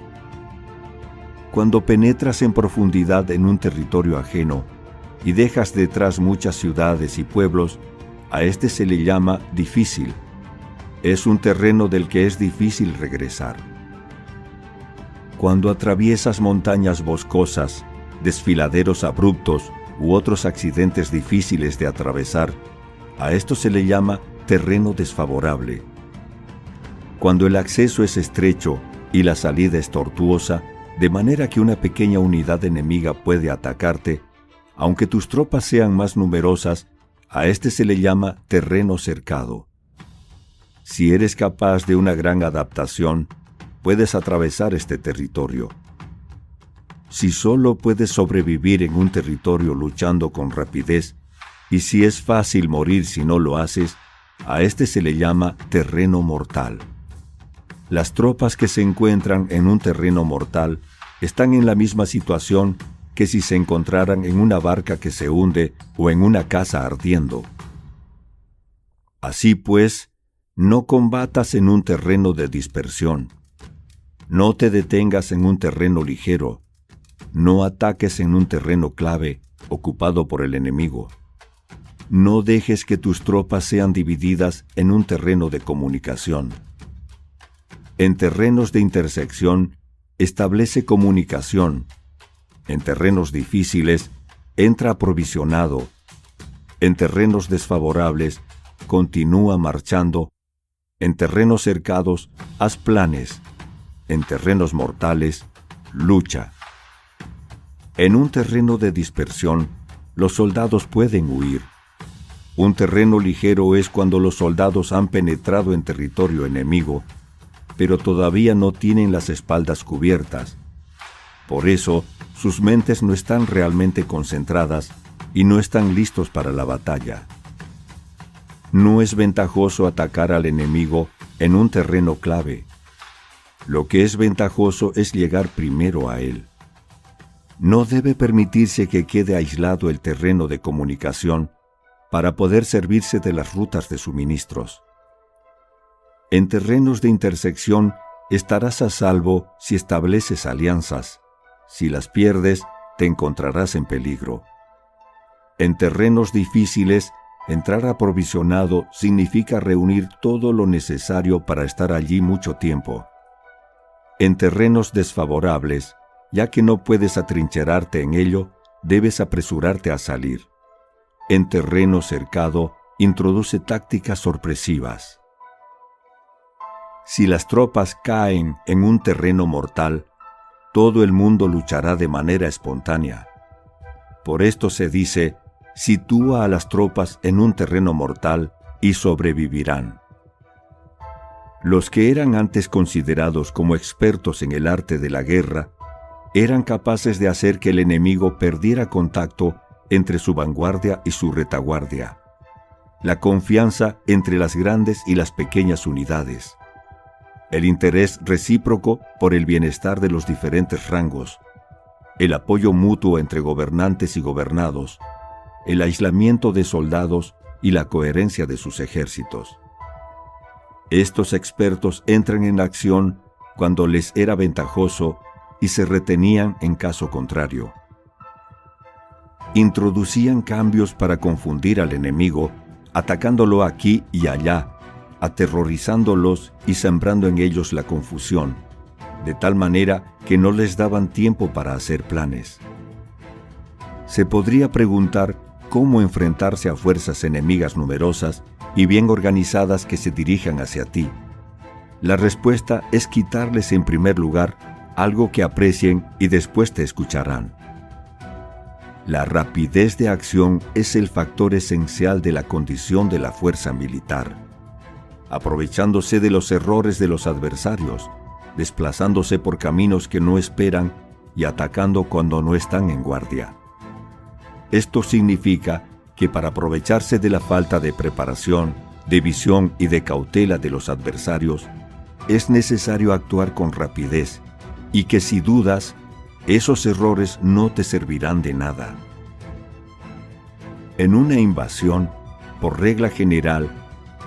Cuando penetras en profundidad en un territorio ajeno y dejas detrás muchas ciudades y pueblos, a este se le llama difícil. Es un terreno del que es difícil regresar. Cuando atraviesas montañas boscosas, desfiladeros abruptos u otros accidentes difíciles de atravesar, a esto se le llama terreno desfavorable. Cuando el acceso es estrecho y la salida es tortuosa, de manera que una pequeña unidad enemiga puede atacarte, aunque tus tropas sean más numerosas, a este se le llama terreno cercado. Si eres capaz de una gran adaptación, puedes atravesar este territorio. Si solo puedes sobrevivir en un territorio luchando con rapidez, y si es fácil morir si no lo haces, a este se le llama terreno mortal. Las tropas que se encuentran en un terreno mortal están en la misma situación que si se encontraran en una barca que se hunde o en una casa ardiendo. Así pues, no combatas en un terreno de dispersión. No te detengas en un terreno ligero. No ataques en un terreno clave, ocupado por el enemigo. No dejes que tus tropas sean divididas en un terreno de comunicación. En terrenos de intersección, establece comunicación. En terrenos difíciles, entra aprovisionado. En terrenos desfavorables, continúa marchando. En terrenos cercados, haz planes. En terrenos mortales, lucha. En un terreno de dispersión, los soldados pueden huir. Un terreno ligero es cuando los soldados han penetrado en territorio enemigo, pero todavía no tienen las espaldas cubiertas. Por eso, sus mentes no están realmente concentradas y no están listos para la batalla. No es ventajoso atacar al enemigo en un terreno clave. Lo que es ventajoso es llegar primero a él. No debe permitirse que quede aislado el terreno de comunicación para poder servirse de las rutas de suministros. En terrenos de intersección estarás a salvo si estableces alianzas. Si las pierdes, te encontrarás en peligro. En terrenos difíciles, entrar aprovisionado significa reunir todo lo necesario para estar allí mucho tiempo. En terrenos desfavorables, ya que no puedes atrincherarte en ello, debes apresurarte a salir. En terreno cercado, introduce tácticas sorpresivas. Si las tropas caen en un terreno mortal, todo el mundo luchará de manera espontánea. Por esto se dice, sitúa a las tropas en un terreno mortal y sobrevivirán. Los que eran antes considerados como expertos en el arte de la guerra eran capaces de hacer que el enemigo perdiera contacto entre su vanguardia y su retaguardia, la confianza entre las grandes y las pequeñas unidades, el interés recíproco por el bienestar de los diferentes rangos, el apoyo mutuo entre gobernantes y gobernados, el aislamiento de soldados y la coherencia de sus ejércitos. Estos expertos entran en acción cuando les era ventajoso y se retenían en caso contrario. Introducían cambios para confundir al enemigo, atacándolo aquí y allá, aterrorizándolos y sembrando en ellos la confusión, de tal manera que no les daban tiempo para hacer planes. Se podría preguntar cómo enfrentarse a fuerzas enemigas numerosas y bien organizadas que se dirijan hacia ti. La respuesta es quitarles en primer lugar algo que aprecien y después te escucharán. La rapidez de acción es el factor esencial de la condición de la fuerza militar. Aprovechándose de los errores de los adversarios, desplazándose por caminos que no esperan y atacando cuando no están en guardia. Esto significa que para aprovecharse de la falta de preparación, de visión y de cautela de los adversarios, es necesario actuar con rapidez y que si dudas, esos errores no te servirán de nada. En una invasión, por regla general,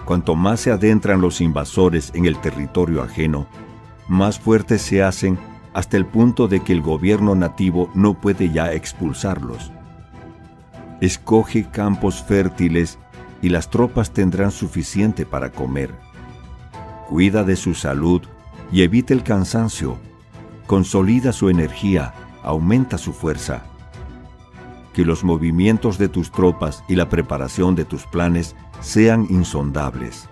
cuanto más se adentran los invasores en el territorio ajeno, más fuertes se hacen hasta el punto de que el gobierno nativo no puede ya expulsarlos. Escoge campos fértiles y las tropas tendrán suficiente para comer. Cuida de su salud y evita el cansancio. Consolida su energía, aumenta su fuerza. Que los movimientos de tus tropas y la preparación de tus planes sean insondables.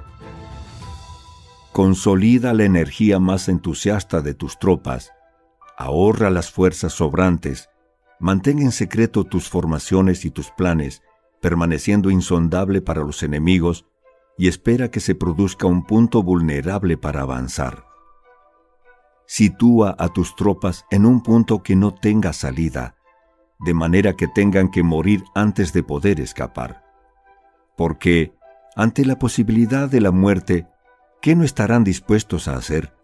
Consolida la energía más entusiasta de tus tropas. Ahorra las fuerzas sobrantes. Mantén en secreto tus formaciones y tus planes, permaneciendo insondable para los enemigos, y espera que se produzca un punto vulnerable para avanzar. Sitúa a tus tropas en un punto que no tenga salida, de manera que tengan que morir antes de poder escapar. Porque, ante la posibilidad de la muerte, ¿qué no estarán dispuestos a hacer?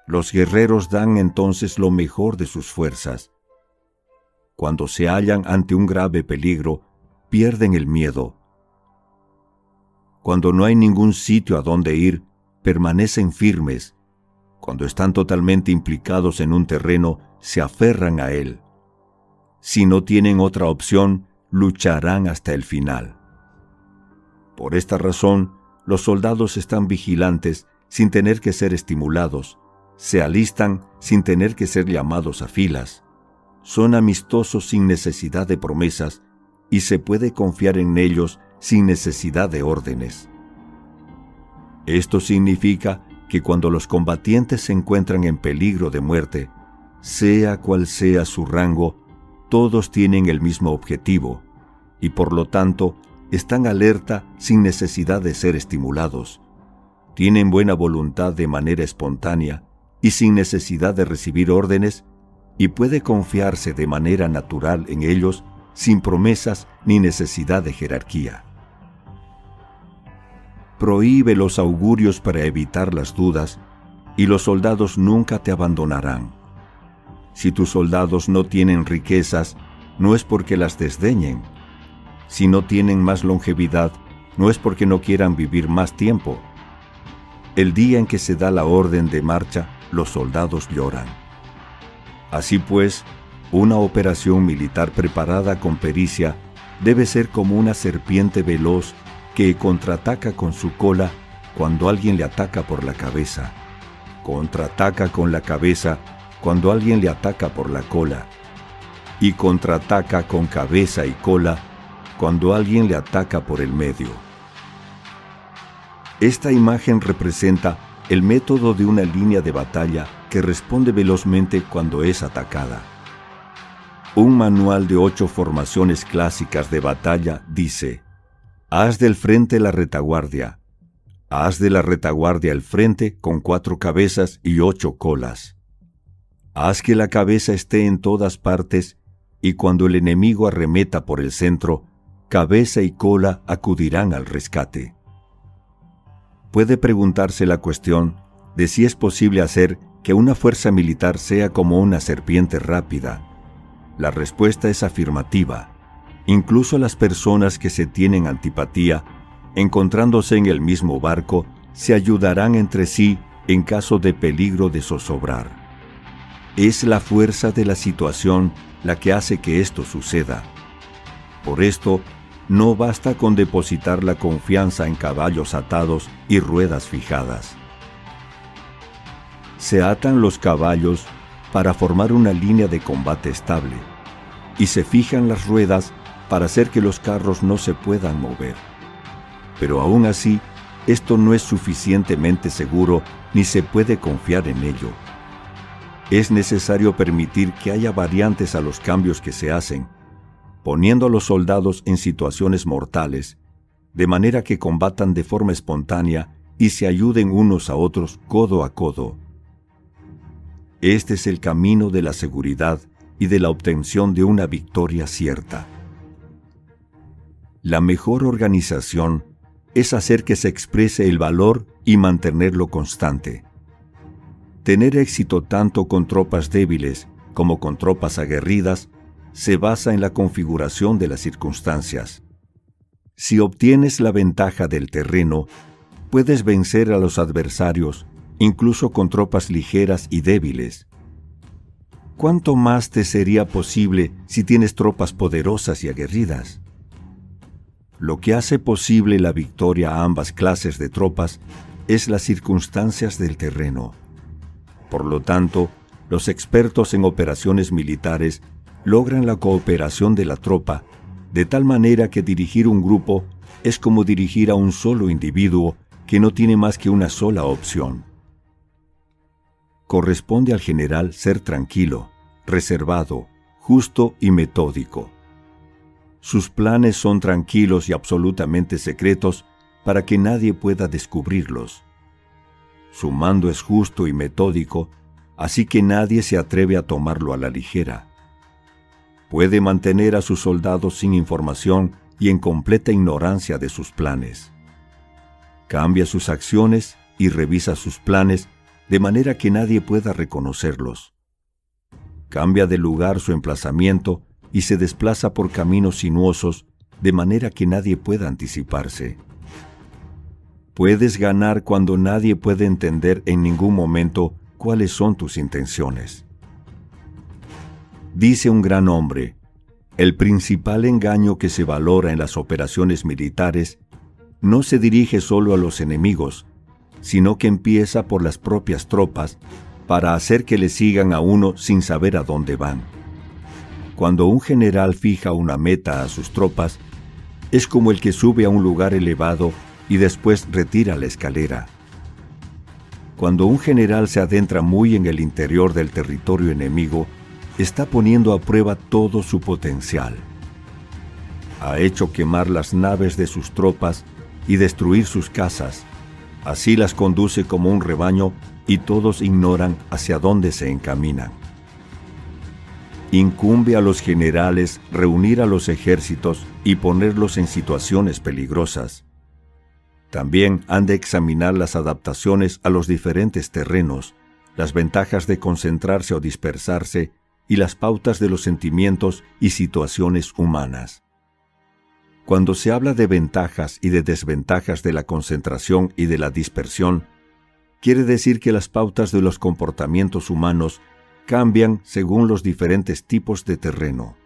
Los guerreros dan entonces lo mejor de sus fuerzas. Cuando se hallan ante un grave peligro, pierden el miedo. Cuando no hay ningún sitio a donde ir, permanecen firmes. Cuando están totalmente implicados en un terreno, se aferran a él. Si no tienen otra opción, lucharán hasta el final. Por esta razón, los soldados están vigilantes sin tener que ser estimulados, se alistan sin tener que ser llamados a filas, son amistosos sin necesidad de promesas y se puede confiar en ellos sin necesidad de órdenes. Esto significa que cuando los combatientes se encuentran en peligro de muerte, sea cual sea su rango, todos tienen el mismo objetivo y por lo tanto están alerta sin necesidad de ser estimulados. Tienen buena voluntad de manera espontánea y sin necesidad de recibir órdenes, y puede confiarse de manera natural en ellos sin promesas ni necesidad de jerarquía. Prohíbe los augurios para evitar las dudas y los soldados nunca te abandonarán. Si tus soldados no tienen riquezas, no es porque las desdeñen. Si no tienen más longevidad, no es porque no quieran vivir más tiempo. El día en que se da la orden de marcha, los soldados lloran. Así pues, una operación militar preparada con pericia debe ser como una serpiente veloz que contraataca con su cola cuando alguien le ataca por la cabeza, contraataca con la cabeza cuando alguien le ataca por la cola, y contraataca con cabeza y cola cuando alguien le ataca por el medio. Esta imagen representa el método de una línea de batalla que responde velozmente cuando es atacada. Un manual de 8 formaciones clásicas de batalla dice: haz del frente la retaguardia, Haz de la retaguardia el frente con 4 cabezas y 8 colas. Haz que la cabeza esté en todas partes, y cuando el enemigo arremeta por el centro, cabeza y cola acudirán al rescate. Puede preguntarse la cuestión de si es posible hacer que una fuerza militar sea como una serpiente rápida. La respuesta es afirmativa. Incluso las personas que se tienen antipatía, encontrándose en el mismo barco, se ayudarán entre sí en caso de peligro de zozobrar. Es la fuerza de la situación la que hace que esto suceda. Por esto, no basta con depositar la confianza en caballos atados y ruedas fijadas. Se atan los caballos para formar una línea de combate estable, y se fijan las ruedas para hacer que los carros no se puedan mover. Pero aún así, esto no es suficientemente seguro ni se puede confiar en ello. Es necesario permitir que haya variantes a los cambios que se hacen, poniendo a los soldados en situaciones mortales, de manera que combatan de forma espontánea y se ayuden unos a otros codo a codo. Este es el camino de la seguridad y de la obtención de una victoria cierta. La mejor organización es hacer que se exprese el valor y mantenerlo constante. Tener éxito tanto con tropas débiles como con tropas aguerridas se basa en la configuración de las circunstancias. Si obtienes la ventaja del terreno, puedes vencer a los adversarios, incluso con tropas ligeras y débiles. ¿Cuánto más te sería posible si tienes tropas poderosas y aguerridas? Lo que hace posible la victoria a ambas clases de tropas es las circunstancias del terreno. Por lo tanto, los expertos en operaciones militares logran la cooperación de la tropa, de tal manera que dirigir un grupo es como dirigir a un solo individuo que no tiene más que una sola opción. Corresponde al general ser tranquilo, reservado, justo y metódico. Sus planes son tranquilos y absolutamente secretos para que nadie pueda descubrirlos. Su mando es justo y metódico, así que nadie se atreve a tomarlo a la ligera. Puede mantener a sus soldados sin información y en completa ignorancia de sus planes. Cambia sus acciones y revisa sus planes de manera que nadie pueda reconocerlos. Cambia de lugar su emplazamiento y se desplaza por caminos sinuosos de manera que nadie pueda anticiparse. Puedes ganar cuando nadie puede entender en ningún momento cuáles son tus intenciones. Dice un gran hombre, el principal engaño que se valora en las operaciones militares no se dirige solo a los enemigos, sino que empieza por las propias tropas para hacer que le sigan a uno sin saber a dónde van. Cuando un general fija una meta a sus tropas, es como el que sube a un lugar elevado y después retira la escalera. Cuando un general se adentra muy en el interior del territorio enemigo, está poniendo a prueba todo su potencial. Ha hecho quemar las naves de sus tropas y destruir sus casas. Así las conduce como un rebaño y todos ignoran hacia dónde se encaminan. Incumbe a los generales reunir a los ejércitos y ponerlos en situaciones peligrosas. También han de examinar las adaptaciones a los diferentes terrenos, las ventajas de concentrarse o dispersarse y las pautas de los sentimientos y situaciones humanas. Cuando se habla de ventajas y de desventajas de la concentración y de la dispersión, quiere decir que las pautas de los comportamientos humanos cambian según los diferentes tipos de terreno.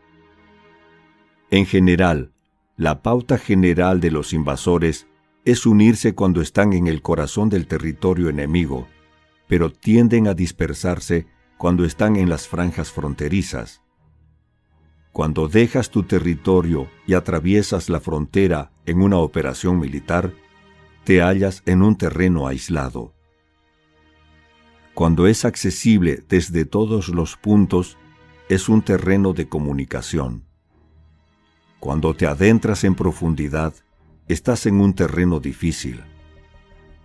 En general, la pauta general de los invasores es unirse cuando están en el corazón del territorio enemigo, pero tienden a dispersarse cuando están en las franjas fronterizas. Cuando dejas tu territorio y atraviesas la frontera en una operación militar, te hallas en un terreno aislado. Cuando es accesible desde todos los puntos, es un terreno de comunicación. Cuando te adentras en profundidad, estás en un terreno difícil.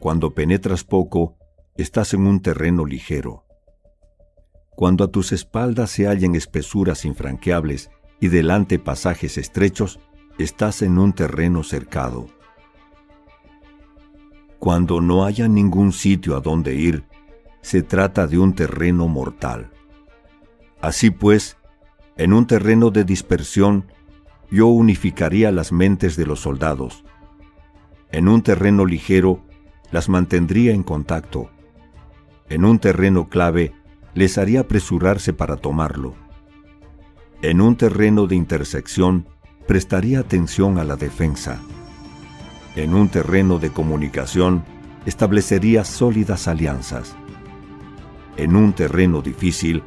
Cuando penetras poco, estás en un terreno ligero. Cuando a tus espaldas se hallen espesuras infranqueables y delante pasajes estrechos, estás en un terreno cercado. Cuando no haya ningún sitio a donde ir, se trata de un terreno mortal. Así pues, en un terreno de dispersión, yo unificaría las mentes de los soldados. En un terreno ligero, las mantendría en contacto. En un terreno clave, les haría apresurarse para tomarlo. En un terreno de intersección, prestaría atención a la defensa. En un terreno de comunicación, establecería sólidas alianzas. En un terreno difícil,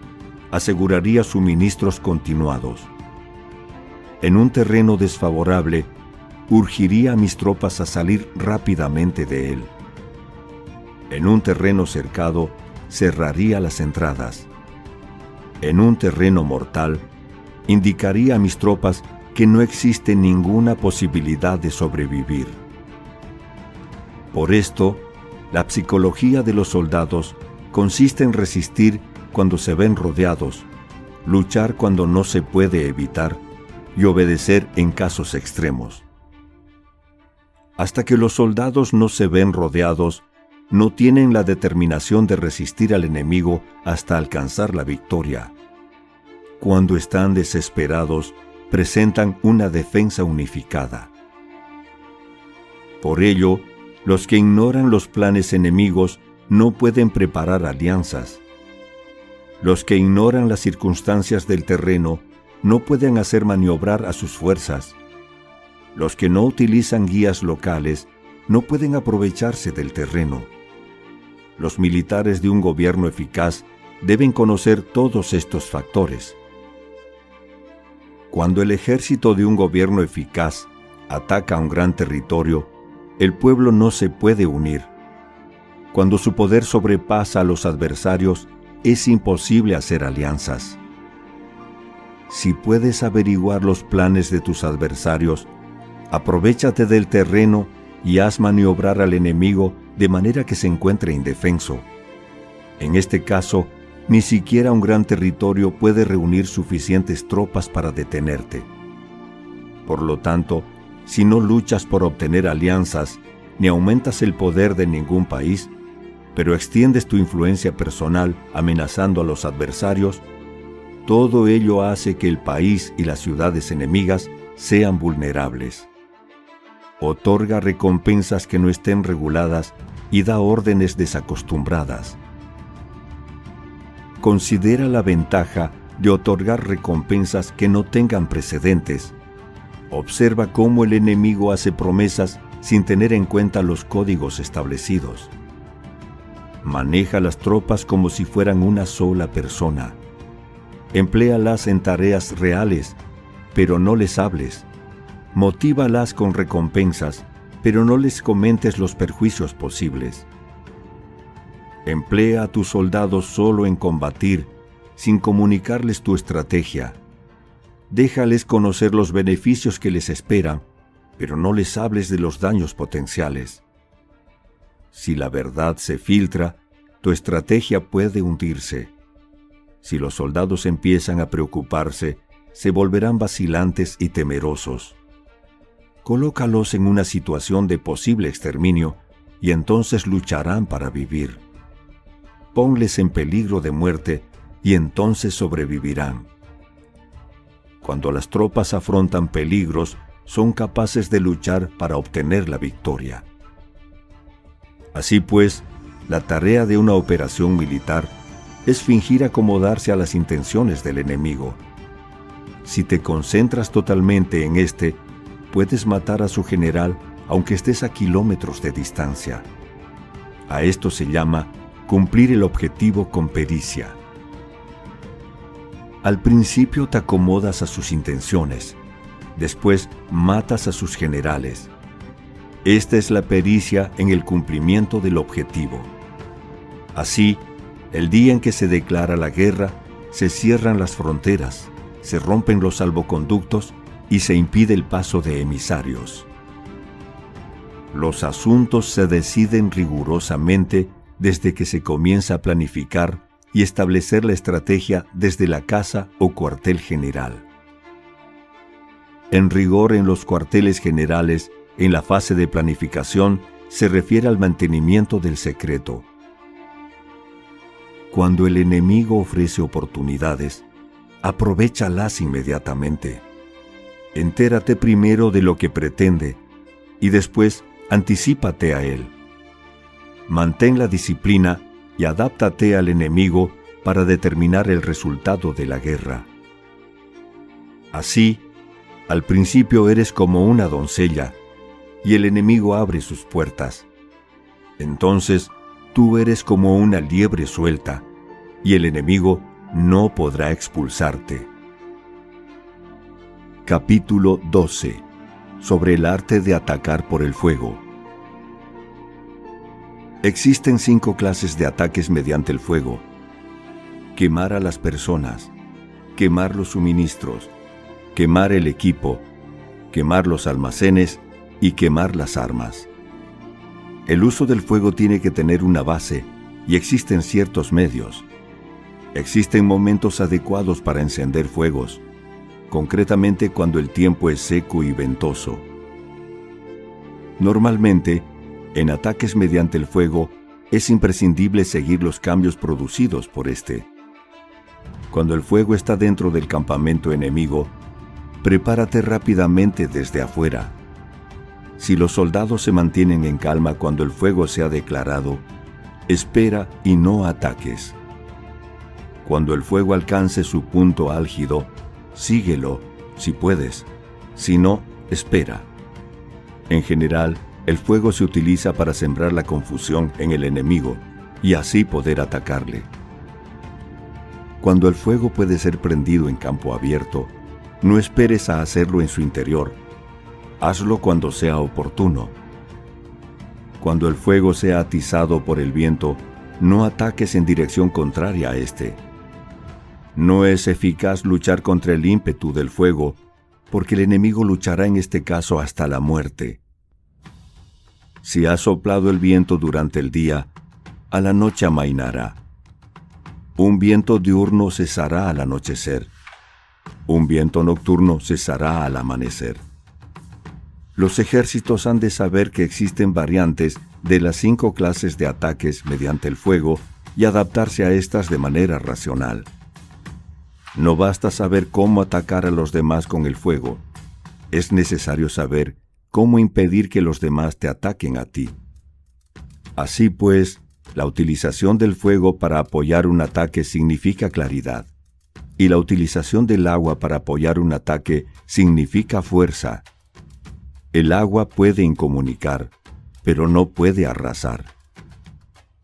aseguraría suministros continuados. En un terreno desfavorable, urgiría a mis tropas a salir rápidamente de él. En un terreno cercado, cerraría las entradas. En un terreno mortal, indicaría a mis tropas que no existe ninguna posibilidad de sobrevivir. Por esto, la psicología de los soldados consiste en resistir cuando se ven rodeados, luchar cuando no se puede evitar y obedecer en casos extremos. Hasta que los soldados no se ven rodeados, no tienen la determinación de resistir al enemigo hasta alcanzar la victoria. Cuando están desesperados, presentan una defensa unificada. Por ello, los que ignoran los planes enemigos no pueden preparar alianzas. Los que ignoran las circunstancias del terreno no pueden hacer maniobrar a sus fuerzas. Los que no utilizan guías locales no pueden aprovecharse del terreno. Los militares de un gobierno eficaz deben conocer todos estos factores. Cuando el ejército de un gobierno eficaz ataca un gran territorio, el pueblo no se puede unir. Cuando su poder sobrepasa a los adversarios, es imposible hacer alianzas. Si puedes averiguar los planes de tus adversarios, aprovéchate del terreno y haz maniobrar al enemigo de manera que se encuentre indefenso. En este caso, ni siquiera un gran territorio puede reunir suficientes tropas para detenerte. Por lo tanto, si no luchas por obtener alianzas, ni aumentas el poder de ningún país, pero extiendes tu influencia personal amenazando a los adversarios, todo ello hace que el país y las ciudades enemigas sean vulnerables. Otorga recompensas que no estén reguladas y da órdenes desacostumbradas. Considera la ventaja de otorgar recompensas que no tengan precedentes. Observa cómo el enemigo hace promesas sin tener en cuenta los códigos establecidos. Maneja las tropas como si fueran una sola persona. Empléalas en tareas reales, pero no les hables. Motívalas con recompensas, pero no les comentes los perjuicios posibles. Emplea a tus soldados solo en combatir, sin comunicarles tu estrategia. Déjales conocer los beneficios que les esperan, pero no les hables de los daños potenciales. Si la verdad se filtra, tu estrategia puede hundirse. Si los soldados empiezan a preocuparse, se volverán vacilantes y temerosos. Colócalos en una situación de posible exterminio y entonces lucharán para vivir. Ponles en peligro de muerte y entonces sobrevivirán. Cuando las tropas afrontan peligros, son capaces de luchar para obtener la victoria. Así pues, la tarea de una operación militar es fingir acomodarse a las intenciones del enemigo. Si te concentras totalmente en este, puedes matar a su general aunque estés a kilómetros de distancia. A esto se llama cumplir el objetivo con pericia. Al principio te acomodas a sus intenciones, después matas a sus generales. Esta es la pericia en el cumplimiento del objetivo. Así, el día en que se declara la guerra, se cierran las fronteras, se rompen los salvoconductos y se impide el paso de emisarios. Los asuntos se deciden rigurosamente desde que se comienza a planificar y establecer la estrategia desde la casa o cuartel general. En rigor, en los cuarteles generales, en la fase de planificación, se refiere al mantenimiento del secreto. Cuando el enemigo ofrece oportunidades, aprovéchalas inmediatamente. Entérate primero de lo que pretende y después anticípate a él. Mantén la disciplina y adáptate al enemigo para determinar el resultado de la guerra. Así, al principio eres como una doncella y el enemigo abre sus puertas. Entonces, tú eres como una liebre suelta y el enemigo no podrá expulsarte. Capítulo 12. Sobre el arte de atacar por el fuego. Existen 5 clases de ataques mediante el fuego: quemar a las personas, quemar los suministros, quemar el equipo, quemar los almacenes y quemar las armas. El uso del fuego tiene que tener una base y existen ciertos medios. Existen momentos adecuados para encender fuegos, concretamente cuando el tiempo es seco y ventoso. Normalmente, en ataques mediante el fuego, es imprescindible seguir los cambios producidos por este. Cuando el fuego está dentro del campamento enemigo, prepárate rápidamente desde afuera. Si los soldados se mantienen en calma cuando el fuego se ha declarado, espera y no ataques. Cuando el fuego alcance su punto álgido, síguelo, si puedes. Si no, espera. En general, el fuego se utiliza para sembrar la confusión en el enemigo y así poder atacarle. Cuando el fuego puede ser prendido en campo abierto, no esperes a hacerlo en su interior. Hazlo cuando sea oportuno. Cuando el fuego sea atizado por el viento, no ataques en dirección contraria a este. No es eficaz luchar contra el ímpetu del fuego, porque el enemigo luchará en este caso hasta la muerte. Si ha soplado el viento durante el día, a la noche amainará. Un viento diurno cesará al anochecer. Un viento nocturno cesará al amanecer. Los ejércitos han de saber que existen variantes de las 5 clases de ataques mediante el fuego y adaptarse a estas de manera racional. No basta saber cómo atacar a los demás con el fuego. Es necesario saber cómo impedir que los demás te ataquen a ti. Así pues, la utilización del fuego para apoyar un ataque significa claridad, y la utilización del agua para apoyar un ataque significa fuerza. El agua puede incomunicar, pero no puede arrasar.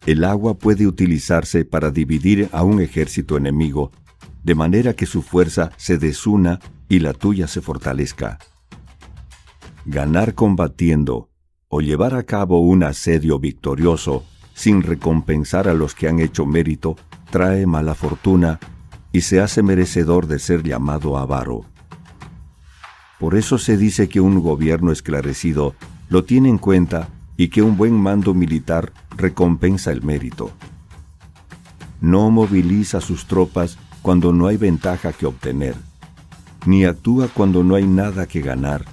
El agua puede utilizarse para dividir a un ejército enemigo, de manera que su fuerza se desuna y la tuya se fortalezca. Ganar combatiendo o llevar a cabo un asedio victorioso sin recompensar a los que han hecho mérito trae mala fortuna y se hace merecedor de ser llamado avaro. Por eso se dice que un gobierno esclarecido lo tiene en cuenta y que un buen mando militar recompensa el mérito. No moviliza sus tropas cuando no hay ventaja que obtener, ni actúa cuando no hay nada que ganar,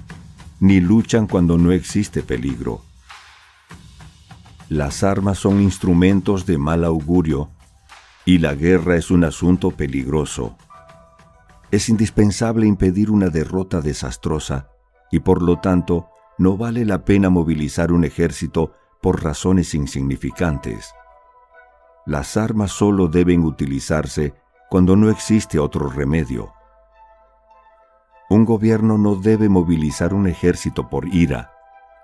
ni luchan cuando no existe peligro. Las armas son instrumentos de mal augurio, y la guerra es un asunto peligroso. Es indispensable impedir una derrota desastrosa, y por lo tanto, no vale la pena movilizar un ejército por razones insignificantes. Las armas solo deben utilizarse cuando no existe otro remedio. Un gobierno no debe movilizar un ejército por ira,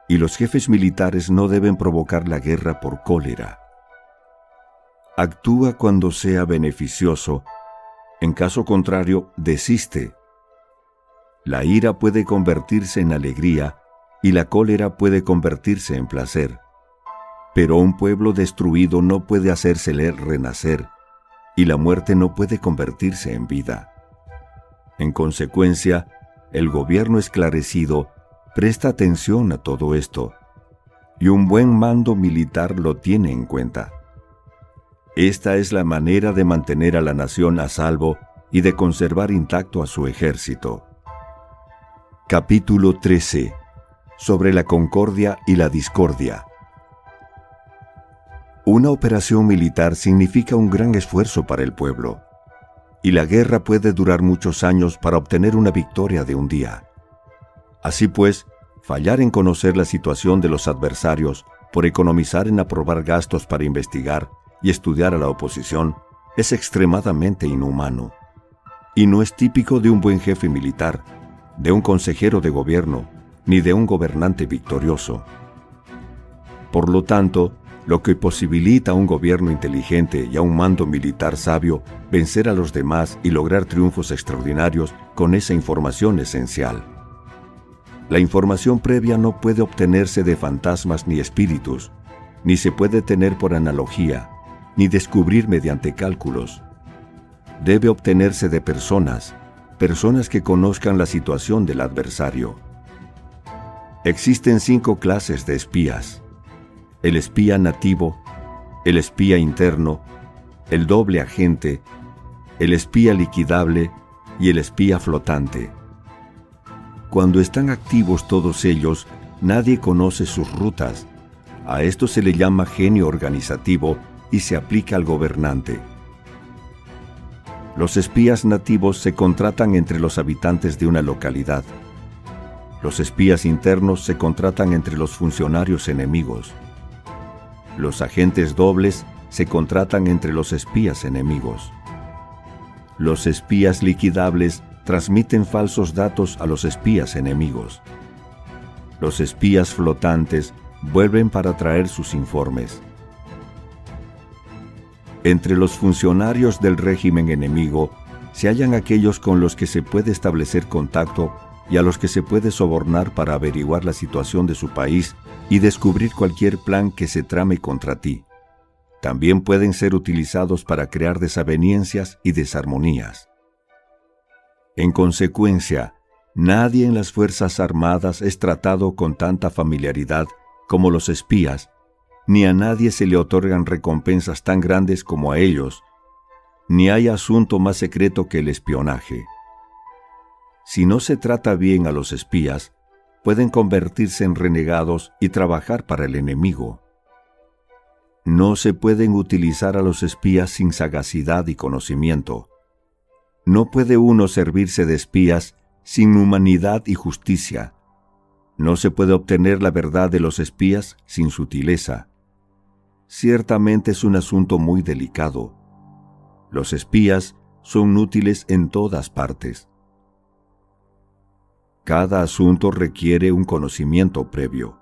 y los jefes militares no deben provocar la guerra por cólera. Actúa cuando sea beneficioso, en caso contrario, desiste. La ira puede convertirse en alegría y la cólera puede convertirse en placer, pero un pueblo destruido no puede hacérsele renacer, y la muerte no puede convertirse en vida. En consecuencia, el gobierno esclarecido presta atención a todo esto. y un buen mando militar lo tiene en cuenta. Esta es la manera de mantener a la nación a salvo y de conservar intacto a su ejército. Capítulo 13. Sobre la concordia y la discordia. Una operación militar significa un gran esfuerzo para el pueblo, y la guerra puede durar muchos años para obtener una victoria de un día. Así pues, fallar en conocer la situación de los adversarios por economizar en aprobar gastos para investigar y estudiar a la oposición es extremadamente inhumano, y no es típico de un buen jefe militar, de un consejero de gobierno, ni de un gobernante victorioso. Por lo tanto, lo que posibilita a un gobierno inteligente y a un mando militar sabio vencer a los demás y lograr triunfos extraordinarios con esa información esencial. La información previa no puede obtenerse de fantasmas ni espíritus, ni se puede tener por analogía, ni descubrir mediante cálculos. Debe obtenerse de personas que conozcan la situación del adversario. Existen 5 clases de espías: el espía nativo, el espía interno, el doble agente, el espía liquidable y el espía flotante. Cuando están activos todos ellos, nadie conoce sus rutas. A esto se le llama genio organizativo y se aplica al gobernante. Los espías nativos se contratan entre los habitantes de una localidad. Los espías internos se contratan entre los funcionarios enemigos. Los agentes dobles se contratan entre los espías enemigos. Los espías liquidables transmiten falsos datos a los espías enemigos. Los espías flotantes vuelven para traer sus informes. Entre los funcionarios del régimen enemigo se hallan aquellos con los que se puede establecer contacto y a los que se puede sobornar para averiguar la situación de su país y descubrir cualquier plan que se trame contra ti. También pueden ser utilizados para crear desavenencias y desarmonías. En consecuencia, nadie en las Fuerzas Armadas es tratado con tanta familiaridad como los espías, ni a nadie se le otorgan recompensas tan grandes como a ellos, ni hay asunto más secreto que el espionaje. Si no se trata bien a los espías, pueden convertirse en renegados y trabajar para el enemigo. No se pueden utilizar a los espías sin sagacidad y conocimiento. No puede uno servirse de espías sin humanidad y justicia. No se puede obtener la verdad de los espías sin sutileza. Ciertamente es un asunto muy delicado. Los espías son útiles en todas partes. Cada asunto requiere un conocimiento previo.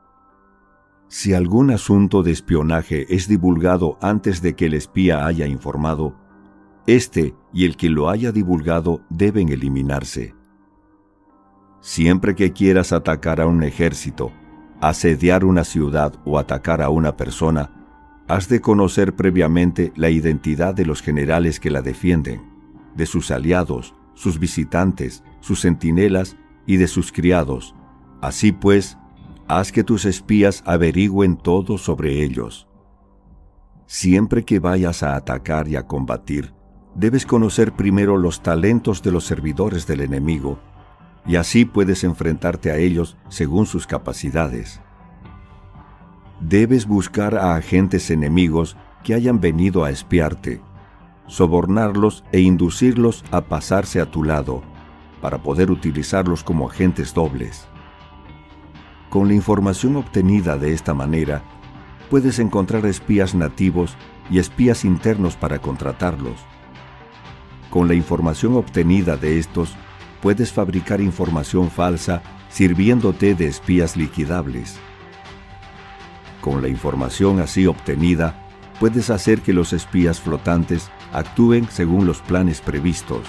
Si algún asunto de espionaje es divulgado antes de que el espía haya informado, éste y el que lo haya divulgado deben eliminarse. Siempre que quieras atacar a un ejército, asediar una ciudad o atacar a una persona, has de conocer previamente la identidad de los generales que la defienden, de sus aliados, sus visitantes, sus centinelas y de sus criados. Así pues, haz que tus espías averigüen todo sobre ellos. Siempre que vayas a atacar y a combatir, debes conocer primero los talentos de los servidores del enemigo, y así puedes enfrentarte a ellos según sus capacidades. Debes buscar a agentes enemigos que hayan venido a espiarte, sobornarlos e inducirlos a pasarse a tu lado, para poder utilizarlos como agentes dobles. Con la información obtenida de esta manera, puedes encontrar espías nativos y espías internos para contratarlos. Con la información obtenida de estos, puedes fabricar información falsa sirviéndote de espías liquidables. Con la información así obtenida, puedes hacer que los espías flotantes actúen según los planes previstos.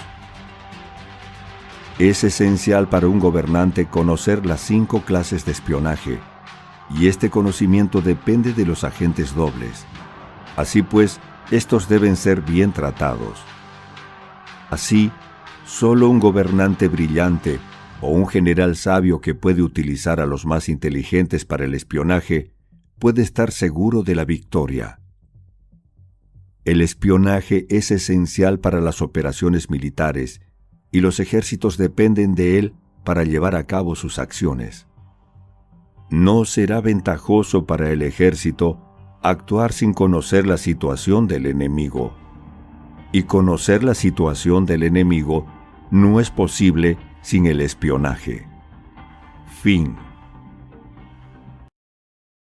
Es esencial para un gobernante conocer las 5 clases de espionaje, y este conocimiento depende de los agentes dobles. Así pues, estos deben ser bien tratados. Así, solo un gobernante brillante o un general sabio que puede utilizar a los más inteligentes para el espionaje puede estar seguro de la victoria. El espionaje es esencial para las operaciones militares y los ejércitos dependen de él para llevar a cabo sus acciones. No será ventajoso para el ejército actuar sin conocer la situación del enemigo. Y conocer la situación del enemigo no es posible sin el espionaje. Fin.